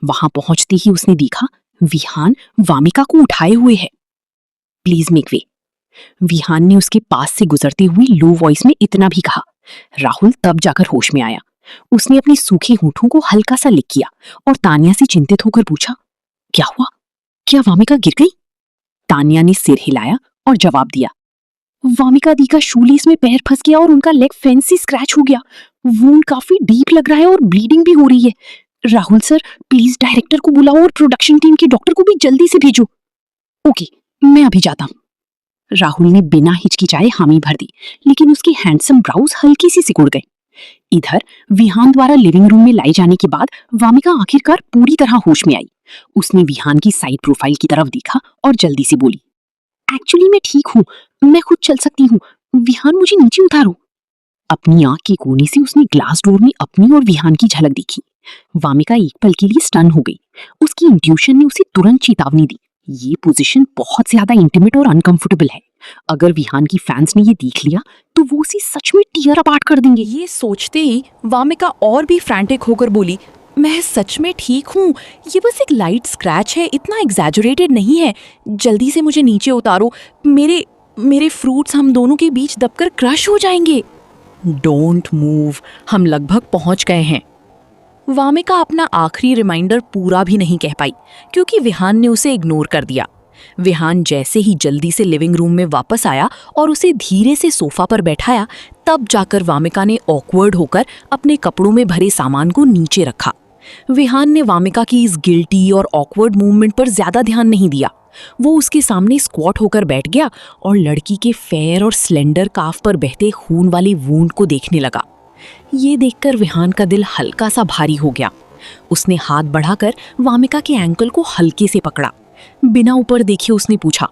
वहां पहुंचते ही उसने देखा विहान वामिका को उठाए हुए है। Please make way. विहान ने उसके पास से गुजरते हुए लो वॉइस में इतना भी कहा। राहुल तब जाकर होश में आया। उसने अपने सूखे होठों को हल्का सा लिक किया और तान्या से चिंतित होकर पूछा, क्या हुआ? क्या वामिका गिर गई? तान्या ने सिर हिलाया और जवाब दिया, वामिका दी का शूलेस में पैर फंस गया और उनका लेग फेंस से स्क्रैच हो गया। वूंड काफी डीप लग रहा है और ब्लीडिंग भी हो रही है। राहुल सर, प्लीज डायरेक्टर को बुलाओ और प्रोडक्शन टीम के डॉक्टर को भी जल्दी से भेजो। ओके, मैं अभी जाता हूं। राहुल ने बिना हिचकिचाए हामी भर दी, लेकिन उसके हैंडसम ब्राउज हल्की सी सिकुड़ गए। इधर विहान द्वारा लिविंग रूम में लाई जाने के बाद वामिका आखिरकार पूरी तरह होश में आई। उसने विहान की साइड प्रोफाइल की तरफ देखा और जल्दी से बोली, एक्चुअली मैं ठीक हूँ, मैं खुद चल सकती हूँ। विहान, मुझे नीचे उतारो। अपनी आंख के कोने से उसने ग्लास डोर में अपनी और विहान की झलक देखी। वामिका एक पल के लिए स्टन हो गई। उसकी इंट्यूशन ने उसे तुरंत चेतावनी दी, ये पोजीशन बहुत ज्यादा इंटीमेट और अनकंफर्टेबल है। अगर विहान की फैंस ने ये देख लिया तो वो उसे सच में टीयर अपार्ट कर देंगे। ये सोचते ही वामिका और भी फ्रैंटिक होकर बोली, मैं सच में ठीक हूँ, ये बस एक लाइट स्क्रैच है, इतना एग्जैजरेटेड नहीं है। जल्दी से मुझे नीचे उतारो, मेरे फ्रूट्स हम दोनों के बीच दबकर क्रश हो जाएंगे। डोंट मूव, हम लगभग पहुंच गए हैं। वामिका अपना आखिरी रिमाइंडर पूरा भी नहीं कह पाई क्योंकि विहान ने उसे इग्नोर कर दिया। विहान जैसे ही जल्दी से लिविंग रूम में वापस आया और उसे धीरे से सोफा पर बैठाया, तब जाकर वामिका ने ऑकवर्ड होकर अपने कपड़ों में भरे सामान को नीचे रखा। विहान ने वामिका की इस गिल्टी और ऑकवर्ड मूवमेंट पर ज्यादा ध्यान नहीं दिया। वो उसके सामने स्क्वाट होकर बैठ गया और लड़की के फेयर और स्लेंडर काफ पर बहते खून वाली वूंड को देखने लगा। ये देखकर विहान का दिल हल्का सा भारी हो गया। उसने हाथ बढ़ाकर वामिका के एंकल को हल्के से पकड़ा। बिना ऊपर देखे उसने पूछा,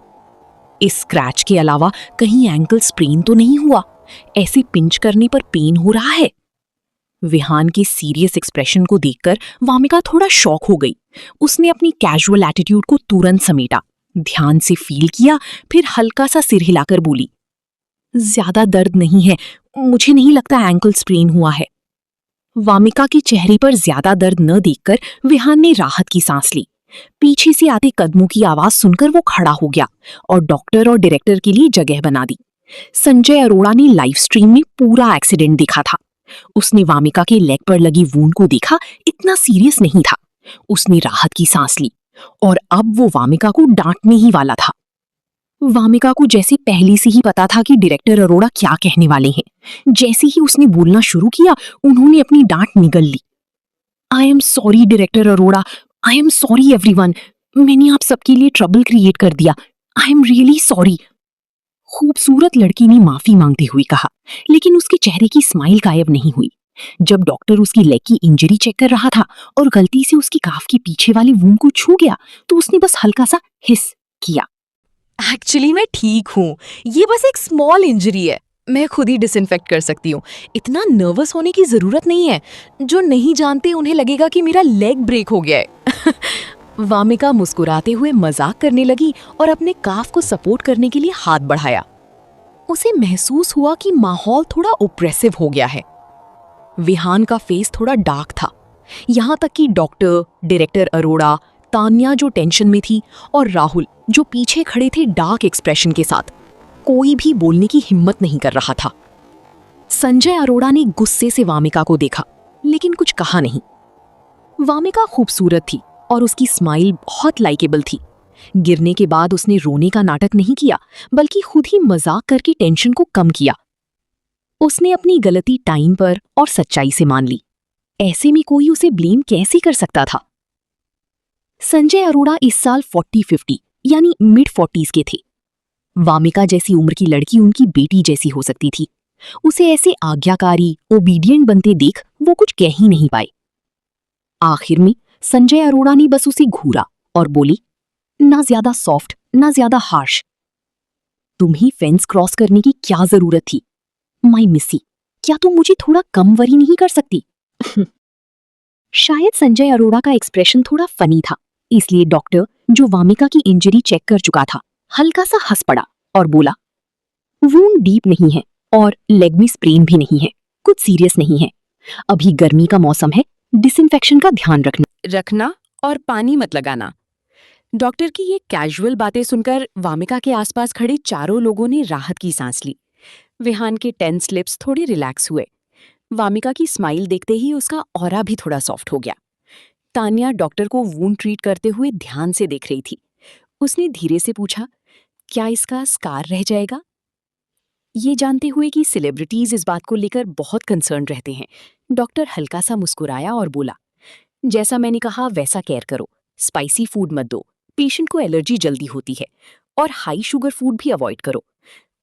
इस स्क्रैच के अलावा कहीं एंकल स्प्रेन तो नहीं हुआ? ऐसे पिंच करने पर पेन हो रहा है? विहान के सीरियस एक्सप्रेशन को देखकर वामिका थोड़ा शॉक हो गई। उसने अपनी कैजुअल एटीट्यूड को तुरंत समेटा, ध्यान से फील किया, फिर हल्का सा सिर हिलाकर बोली, ज्यादा दर्द नहीं है, मुझे नहीं लगता एंकल स्प्रेन हुआ है। वामिका के चेहरे पर ज्यादा दर्द न देखकर विहान ने राहत की सांस ली। पीछे से आते कदमों की आवाज सुनकर वो खड़ा हो गया और डॉक्टर और डायरेक्टर के लिए जगह बना दी। संजय अरोड़ा ने लाइव स्ट्रीम में पूरा एक्सीडेंट देखा था। उसने वामिका के लेग पर लगी वूंड को देखा, इतना सीरियस नहीं था। उसने राहत की सांस ली और अब वो वामिका को डांटने ही वाला था। वामिका को जैसे पहले से ही पता था कि डायरेक्टर अरोड़ा क्या कहने वाले हैं। जैसे ही उसने बोलना शुरू किया, उन्होंने अपनी डांट निगल ली। I am sorry director Arora, I am sorry everyone, मैंने आप सबके लिए ट्रबल क्रिएट कर दिया। I am really sorry. खूबसूरत लड़की ने माफी मांगते हुए कहा, लेकिन उसके चेहरे की स्माइल गायब नहीं हुई। जब डॉक्टर उसकी लेग की इंजरी चेक कर रहा था और गलती से उसकी काफ के पीछे वाली वूंड को छू गया, तो उसने बस हल्का सा हिस किया। एक्चुअली मैं ठीक हूँ, ये बस एक स्मॉल इंजरी है, मैं खुद ही डिसइंफेक्ट कर सकती हूँ। इतना नर्वस होने की जरूरत नहीं है। जो नहीं जानते उन्हें लगेगा कि मेरा लेग ब्रेक हो गया है। वामिका मुस्कुराते हुए मजाक करने लगी और अपने काफ को सपोर्ट करने के लिए हाथ बढ़ाया। उसे महसूस हुआ कि माहौल थोड़ा ओप्रेसिव हो गया है। विहान का फेस थोड़ा डार्क था, यहाँ तक कि डॉक्टर, डायरेक्टर अरोड़ा, तान्या जो टेंशन में थी और राहुल जो पीछे खड़े थे डार्क एक्सप्रेशन के साथ, कोई भी बोलने की हिम्मत नहीं कर रहा था। संजय अरोड़ा ने गुस्से से वामिका को देखा, लेकिन कुछ कहा नहीं। वामिका खूबसूरत थी और उसकी स्माइल बहुत लाइकेबल थी। गिरने के बाद उसने रोने का नाटक नहीं किया, बल्कि खुद ही मजाक करके टेंशन को कम किया। उसने अपनी गलती टाइम पर और सच्चाई से मान ली। ऐसे में कोई उसे ब्लेम कैसे कर सकता था? संजय अरोड़ा इस साल 40-50 यानी मिड 40s के थे। वामिका जैसी उम्र की लड़की उनकी बेटी जैसी हो सकती थी। उसे ऐसे आज्ञाकारी, ओबीडियंट बनते देख वो कुछ कह ही नहीं पाए। आखिर में संजय अरोड़ा ने बस उसे घूरा और बोली, ना ज्यादा सॉफ्ट, ना ज्यादा हार्श। तुम्हें फेंस क्रॉस करने की क्या जरूरत थी? माई मिसी, क्या तुम मुझे थोड़ा कम वरी नहीं कर सकती? शायद संजय अरोड़ा का एक्सप्रेशन थोड़ा फनी था, इसलिए डॉक्टर, जो वामिका की इंजरी चेक कर चुका था, हल्का सा हंस पड़ा और बोला, वूंड डीप नहीं है और लेग में स्प्रेन भी नहीं है, कुछ सीरियस नहीं है। अभी गर्मी का मौसम है, डिसइंफेक्शन का ध्यान रखना और पानी मत लगाना। डॉक्टर की ये कैजुअल बातें सुनकर वामिका के आसपास खड़े चारों लोगों ने राहत की सांस ली। विहान के टेंस लिप्स थोड़े रिलैक्स हुए। वामिका की स्माइल देखते ही उसका ऑरा भी थोड़ा सॉफ्ट हो गया। तान्या डॉक्टर को वूंड ट्रीट करते हुए ध्यान से देख रही थी। उसने धीरे से पूछा, क्या इसका स्कार रह जाएगा? ये जानते हुए कि सेलिब्रिटीज इस बात को लेकर बहुत कंसर्न रहते हैं, डॉक्टर हल्का सा मुस्कुराया और बोला, जैसा मैंने कहा वैसा केयर करो। स्पाइसी फूड मत दो, पेशेंट को एलर्जी जल्दी होती है, और हाई शुगर फूड भी अवॉइड करो।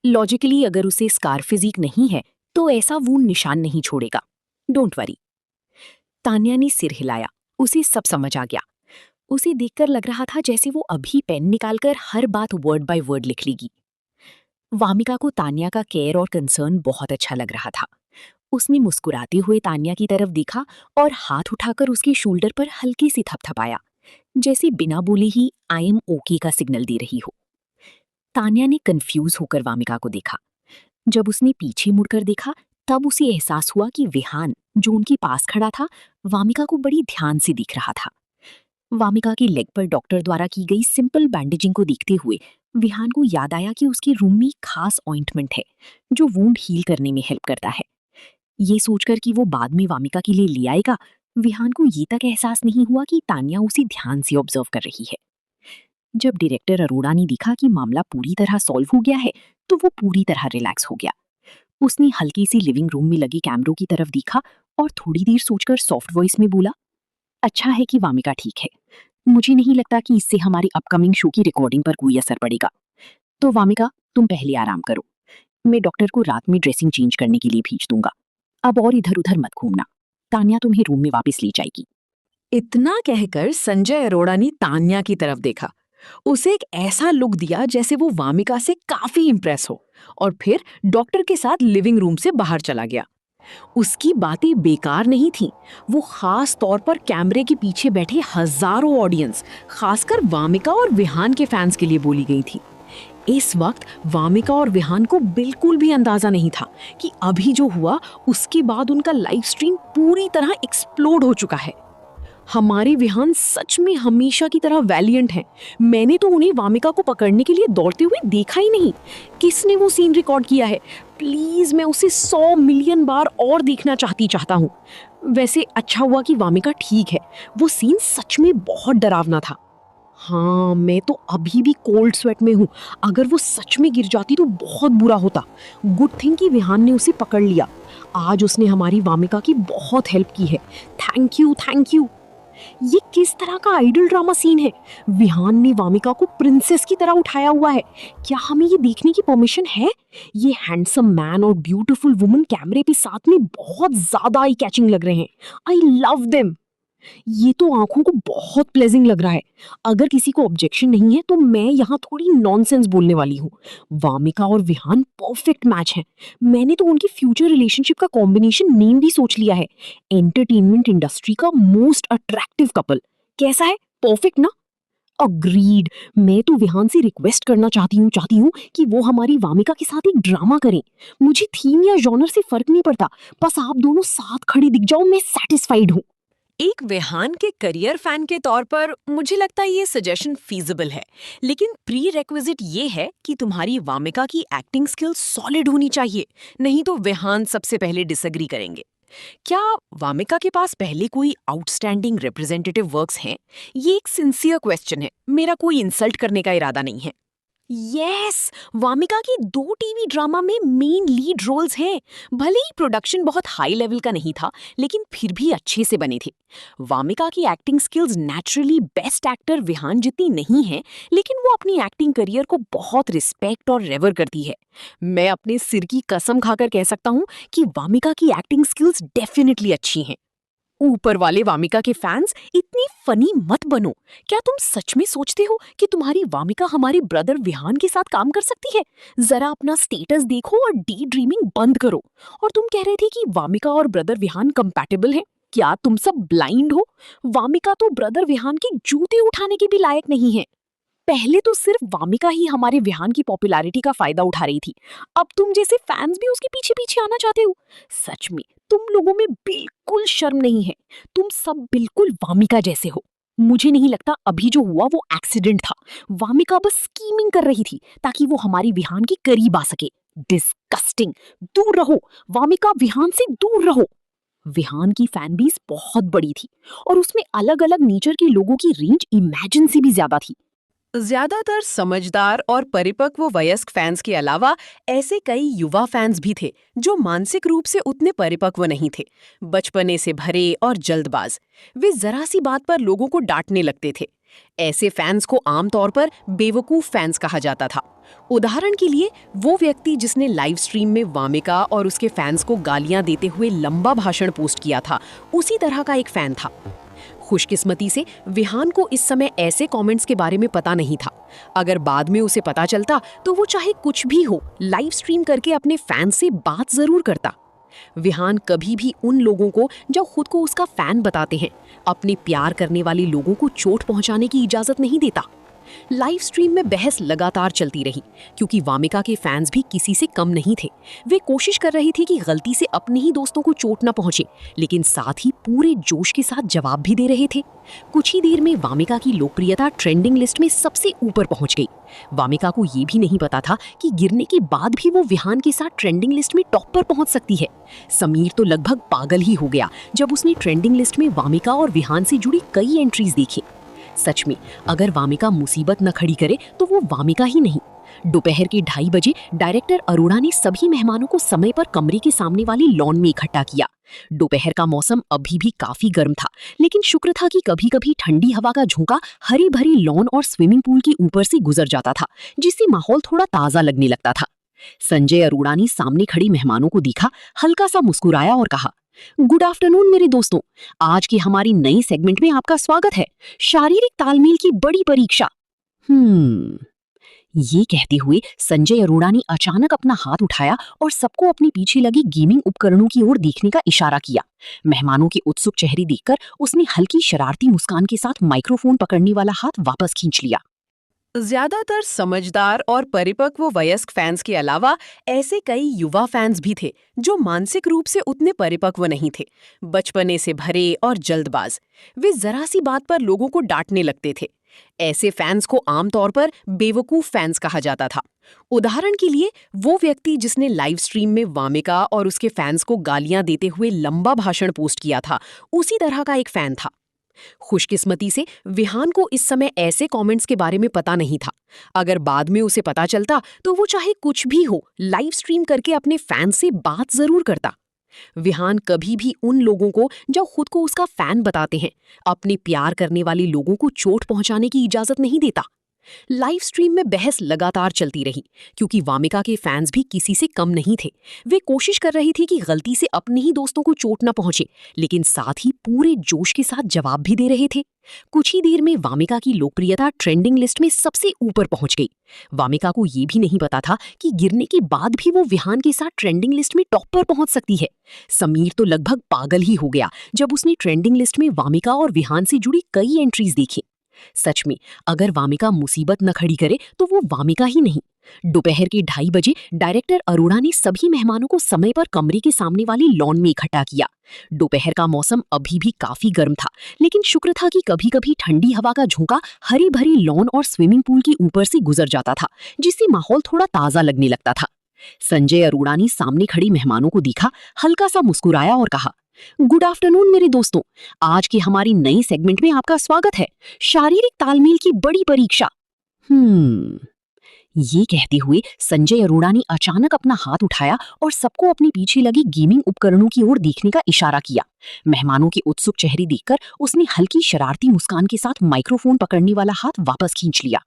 लॉजिकली अगर उसे स्कार फिजिक नहीं है तो ऐसा वूंड निशान नहीं छोड़ेगा। Don't worry. तान्या ने सिर हिलाया, उसे सब समझ आ गया। उसे देखकर लग रहा था जैसे वो अभी पेन निकालकर हर बात वर्ड बाय वर्ड लिख लेगी। वामिका को तान्या का केयर और कंसर्न बहुत अच्छा लग रहा था। उसने मुस्कुराते हुए तान्या की तरफ देखा और हाथ उठाकर उसके शोल्डर पर हल्के से थपथपाया, जैसे बिना बोले ही आई एम ओके का सिग्नल दे रही हो। तान्या ने कंफ्यूज होकर वामिका को देखा। जब उसने पीछे मुड़कर देखा तब उसे एहसास हुआ कि विहान, जो उनके पास खड़ा था, वामिका को बड़ी ध्यान से देख रहा था। वामिका के लेग पर डॉक्टर द्वारा की गई सिंपल बैंडेजिंग को देखते हुए विहान को याद आया कि उसके रूम में खास ऑइंटमेंट है जो वूंड हील करने में हेल्प करता है। ये सोचकर कि वो बाद में वामिका के लिए ले आएगा, विहान को ये तक एहसास नहीं हुआ कि तान्या उसे ध्यान से ऑब्जर्व कर रही है। जब डायरेक्टर अरोड़ा ने देखा कि मामला पूरी तरह सॉल्व हो गया है तो वो पूरी तरह रिलैक्स हो गया। उसने हल्की सी लिविंग रूम में लगे कैमरों की तरफ देखा और थोड़ी देर सोचकर सॉफ्ट वॉइस में बोला, अच्छा है कि वामिका ठीक है। मुझे नहीं लगता कि इससे हमारी अपकमिंग शो की रिकॉर्डिंग पर कोई असर पड़ेगा। तो वामिका, तुम पहले आराम करो। मैं डॉक्टर को रात में ड्रेसिंग चेंज करने के लिए भेज दूंगा। अब और इधर उधर मत घूमना। तान्या तुम्हें रूम में वापस ले जाएगी। इतना कहकर संजय अरोड़ा ने तान्या की तरफ देखा। उसे एक ऐसा लुक दिया जैसे वो वामिका से काफी इम्प्रेस हो, और फिर डॉक्टर के साथ लिविंग रूम से बाहर चला गया। उसकी बातें बेकार नहीं थीं। वो खास तौर पर कैमरे के पीछे बैठे हजारों ऑडियंस, खासकर वामिका और विहान के फैंस के लिए बोली गई थी। इस वक्त वामिका और विहान को बिल्कुल भी अंदाजा नहीं था कि अभी जो हुआ उसके बाद उनका लाइव स्ट्रीम पूरी तरह एक्सप्लोड हो चुका है। हमारे विहान सच में हमेशा की तरह वैलिएंट हैं। मैंने तो उन्हें वामिका को पकड़ने के लिए दौड़ते हुए देखा ही नहीं। किसने वो सीन रिकॉर्ड किया है? प्लीज, मैं उसे 100 मिलियन बार और देखना चाहता हूँ। वैसे अच्छा हुआ कि वामिका ठीक है। वो सीन सच में बहुत डरावना था। हाँ, मैं तो अभी भी कोल्ड स्वेट में हूँ। अगर वो सच में गिर जाती तो बहुत बुरा होता। गुड थिंग कि विहान ने उसे पकड़ लिया। आज उसने हमारी वामिका की बहुत हेल्प की है। Thank you, thank you. ये किस तरह का आइडल ड्रामा सीन है? विहान ने वामिका को प्रिंसेस की तरह उठाया हुआ है। क्या हमें ये देखने की परमिशन है? ये हैंडसम मैन और ब्यूटीफुल वुमन कैमरे पे साथ में बहुत ज्यादा आई कैचिंग लग रहे हैं। I love them. ये तो आंखों को बहुत प्लेजिंग लग रहा है। अगर किसी को ऑब्जेक्शन नहीं है तो मैं यहाँ थोड़ी नॉनसेंस बोलने वाली हूँ। वामिका और विहान परफेक्ट मैच हैं। मैंने तो उनकी फ्यूचर रिलेशनशिप का कॉम्बिनेशन नेम भी सोच लिया है, एंटरटेनमेंट इंडस्ट्री का मोस्ट अट्रैक्टिव कपल। कैसा है? परफेक्ट ना? अग्रीड। मैं तो विहान से रिक्वेस्ट करना चाहती हूँ कि वो हमारी वामिका के साथ एक ड्रामा करें। मुझे थीम या जॉनर से फर्क नहीं पड़ता, बस आप दोनों साथ खड़े दिख जाओ, मैं सेटिस्फाइड हूँ। एक विहान के करियर फैन के तौर पर मुझे लगता है ये सजेशन फीजिबल है, लेकिन प्री रेक्विजिट ये है कि तुम्हारी वामिका की एक्टिंग स्किल सॉलिड होनी चाहिए, नहीं तो विहान सबसे पहले डिसएग्री करेंगे। क्या वामिका के पास पहले कोई आउटस्टैंडिंग रिप्रेजेंटेटिव वर्क्स हैं? ये एक सिंसियर क्वेश्चन है, मेरा कोई इंसल्ट करने का इरादा नहीं है। यस, वामिका की 2 टीवी ड्रामा में मेन लीड रोल्स हैं। भले ही प्रोडक्शन बहुत हाई लेवल का नहीं था, लेकिन फिर भी अच्छे से बने थे। वामिका की acting skills naturally best actor Vihaan जितनी नहीं है, लेकिन वो अपनी एक्टिंग करियर को बहुत रिस्पेक्ट और रेवर करती है। मैं अपने सिर की कसम खाकर कह सकता हूँ कि वामिका की एक्टिंग स्किल्स डेफिनेटली अच्छी हैं। ऊपर वाले वामिका के फैंस इतनी फनी मत बनो। क्या तुम सच में सोचते हो कि तुम्हारी वामिका हमारे ब्रदर विहान के साथ काम कर सकती है? जरा अपना स्टेटस देखो और डी ड्रीमिंग बंद करो। और तुम कह रहे थे कि वामिका और ब्रदर विहान कंपैटिबल हैं। क्या तुम सब ब्लाइंड हो? वामिका तो ब्रदर विहान के जूते उठाने के भी लायक नहीं है। पहले तो सिर्फ वामिका ही हमारे विहान की पॉपुलैरिटी का फायदा उठा रही थी, अब तुम जैसे फैंस भी उसके पीछे पीछे आना चाहते हो। सच में तुम लोगों में बिल्कुल शर्म नहीं है। तुम सब बिल्कुल वामिका जैसे हो। मुझे नहीं लगता अभी जो हुआ वो एक्सीडेंट था। वामिका बस स्कीमिंग कर रही थी ताकि वो हमारी विहान के करीब आ सके। डिस्गस्टिंग। दूर रहो वामिका, विहान से दूर रहो। विहान की फैन बेस बहुत बड़ी थी और उसमें अलग अलग नेचर के लोगों की रेंज इमेजिन से भी ज्यादा थी। ज्यादातर समझदार और परिपक्व वयस्क फैंस के अलावा ऐसे कई युवा फैंस भी थे जो मानसिक रूप से उतने परिपक्व नहीं थे, बचपने से भरे और जल्दबाज। वे जरा सी बात पर लोगों को डांटने लगते थे। ऐसे फैंस को आमतौर पर बेवकूफ फैंस कहा जाता था। उदाहरण के लिए वो व्यक्ति जिसने लाइव स्ट्रीम में वामिका और उसके फैंस को गालियां देते हुए लंबा भाषण पोस्ट किया था, उसी तरह का एक फैन था। खुशकिस्मती से विहान को इस समय ऐसे कमेंट्स के बारे में पता नहीं था। अगर बाद में उसे पता चलता तो वो चाहे कुछ भी हो, लाइव स्ट्रीम करके अपने फैन से बात जरूर करता। विहान कभी भी उन लोगों को जो खुद को उसका फैन बताते हैं, अपने प्यार करने वाले लोगों को चोट पहुंचाने की इजाजत नहीं देता। लाइव स्ट्रीम में बहस लगातार चलती रही क्योंकि वामिका के फैंस भी किसी से कम नहीं थे। वे कोशिश कर रही थी कि गलती से अपने ही दोस्तों को चोट न पहुंचे, लेकिन साथ ही पूरे जोश के साथ जवाब भी दे रहे थे। कुछ ही देर में वामिका की लोकप्रियता ट्रेंडिंग लिस्ट में सबसे ऊपर पहुंच गई। वामिका को ये भी नहीं पता था कि गिरने के बाद भी वो विहान के साथ ट्रेंडिंग लिस्ट में टॉप पर पहुंच सकती है। समीर तो लगभग पागल ही हो गया जब उसने ट्रेंडिंग लिस्ट में वामिका और विहान से जुड़ी कई एंट्रीज देखी। सच में अगर वामिका मुसीबत न खड़ी करे तो वो वामिका ही नहीं। दोपहर के 2:30 बजे डायरेक्टर अरोड़ा ने सभी मेहमानों को समय पर कमरे के सामने वाली लॉन में इकट्ठा किया। दोपहर का मौसम अभी भी काफी गर्म था, लेकिन शुक्र था कि कभी-कभी ठंडी हवा का झोंका हरी भरी लॉन और स्विमिंग पूल के ऊपर से गुजर जाता था, जिससे माहौल थोड़ा ताजा लगने लगता था। संजय अरोड़ा ने सामने खड़ी मेहमानों को देखा, हल्का सा मुस्कुराया और कहा, गुड आफ्टरनून मेरे दोस्तों, आज की हमारी नई सेगमेंट में आपका स्वागत है, शारीरिक तालमेल की बड़ी परीक्षा। ये कहते हुए संजय अरोड़ा ने अचानक अपना हाथ उठाया और सबको अपने पीछे लगी गेमिंग उपकरणों की ओर देखने का इशारा किया। मेहमानों के उत्सुक चेहरे देखकर उसने हल्की शरारती मुस्कान के साथ माइक्रोफोन पकड़ने वाला हाथ वापस खींच लिया। ज्यादातर समझदार और परिपक्व वयस्क फैंस के अलावा ऐसे कई युवा फैंस भी थे जो मानसिक रूप से उतने परिपक्व नहीं थे, बचपने से भरे और जल्दबाज। वे जरा सी बात पर लोगों को डांटने लगते थे। ऐसे फैंस को आमतौर पर बेवकूफ फैंस कहा जाता था। उदाहरण के लिए वो व्यक्ति जिसने लाइव स्ट्रीम में वामिका और उसके फैंस को गालियां देते हुए लंबा भाषण पोस्ट किया था, उसी तरह का एक फैन था। खुशकिस्मती से विहान को इस समय ऐसे कमेंट्स के बारे में पता नहीं था। अगर बाद में उसे पता चलता तो वो चाहे कुछ भी हो, लाइव स्ट्रीम करके अपने फैन से बात जरूर करता। विहान कभी भी उन लोगों को जो खुद को उसका फैन बताते हैं, अपने प्यार करने वाले लोगों को चोट पहुंचाने की इजाजत नहीं देता। लाइव स्ट्रीम में बहस लगातार चलती रही क्योंकि वामिका के फैंस भी किसी से कम नहीं थे। वे कोशिश कर रही थी कि गलती से अपने ही दोस्तों को चोट न पहुंचे, लेकिन साथ ही पूरे जोश के साथ जवाब भी दे रहे थे। कुछ ही देर में वामिका की लोकप्रियता ट्रेंडिंग लिस्ट में सबसे ऊपर पहुंच गई। वामिका को ये भी नहीं पता था कि गिरने के बाद भी वो विहान के साथ ट्रेंडिंग लिस्ट में टॉप पर पहुंच सकती है। समीर तो लगभग पागल ही हो गया जब उसने ट्रेंडिंग लिस्ट में वामिका और विहान से जुड़ी कई एंट्रीज देखी। सच में अगर वामिका मुसीबत न खड़ी करे तो वो वामिका ही नहीं। दोपहर के 2:30 बजे डायरेक्टर अरोड़ा ने सभी मेहमानों को समय पर कमरे के सामने वाली लॉन में इकट्ठा किया। दोपहर का मौसम अभी भी काफी गर्म था, लेकिन शुक्र था कि कभी-कभी ठंडी हवा का झोंका हरी भरी लॉन और स्विमिंग पूल के ऊपर से गुजर जाता था, जिससे माहौल थोड़ा ताजा लगने लगता था। संजय अरोड़ा ने सामने खड़ी मेहमानों को देखा, हल्का सा मुस्कुराया और कहा, गुड आफ्टरनून मेरे दोस्तों, आज की हमारी नई सेगमेंट में आपका स्वागत है, शारीरिक तालमेल की बड़ी परीक्षा। ये कहते हुए संजय अरोड़ा ने अचानक अपना हाथ उठाया और सबको अपने पीछे लगी गेमिंग उपकरणों की ओर देखने का इशारा किया। मेहमानों के उत्सुक चेहरे देखकर उसने हल्की शरारती मुस्कान के साथ माइक्रोफोन पकड़ने वाला हाथ वापस खींच लिया।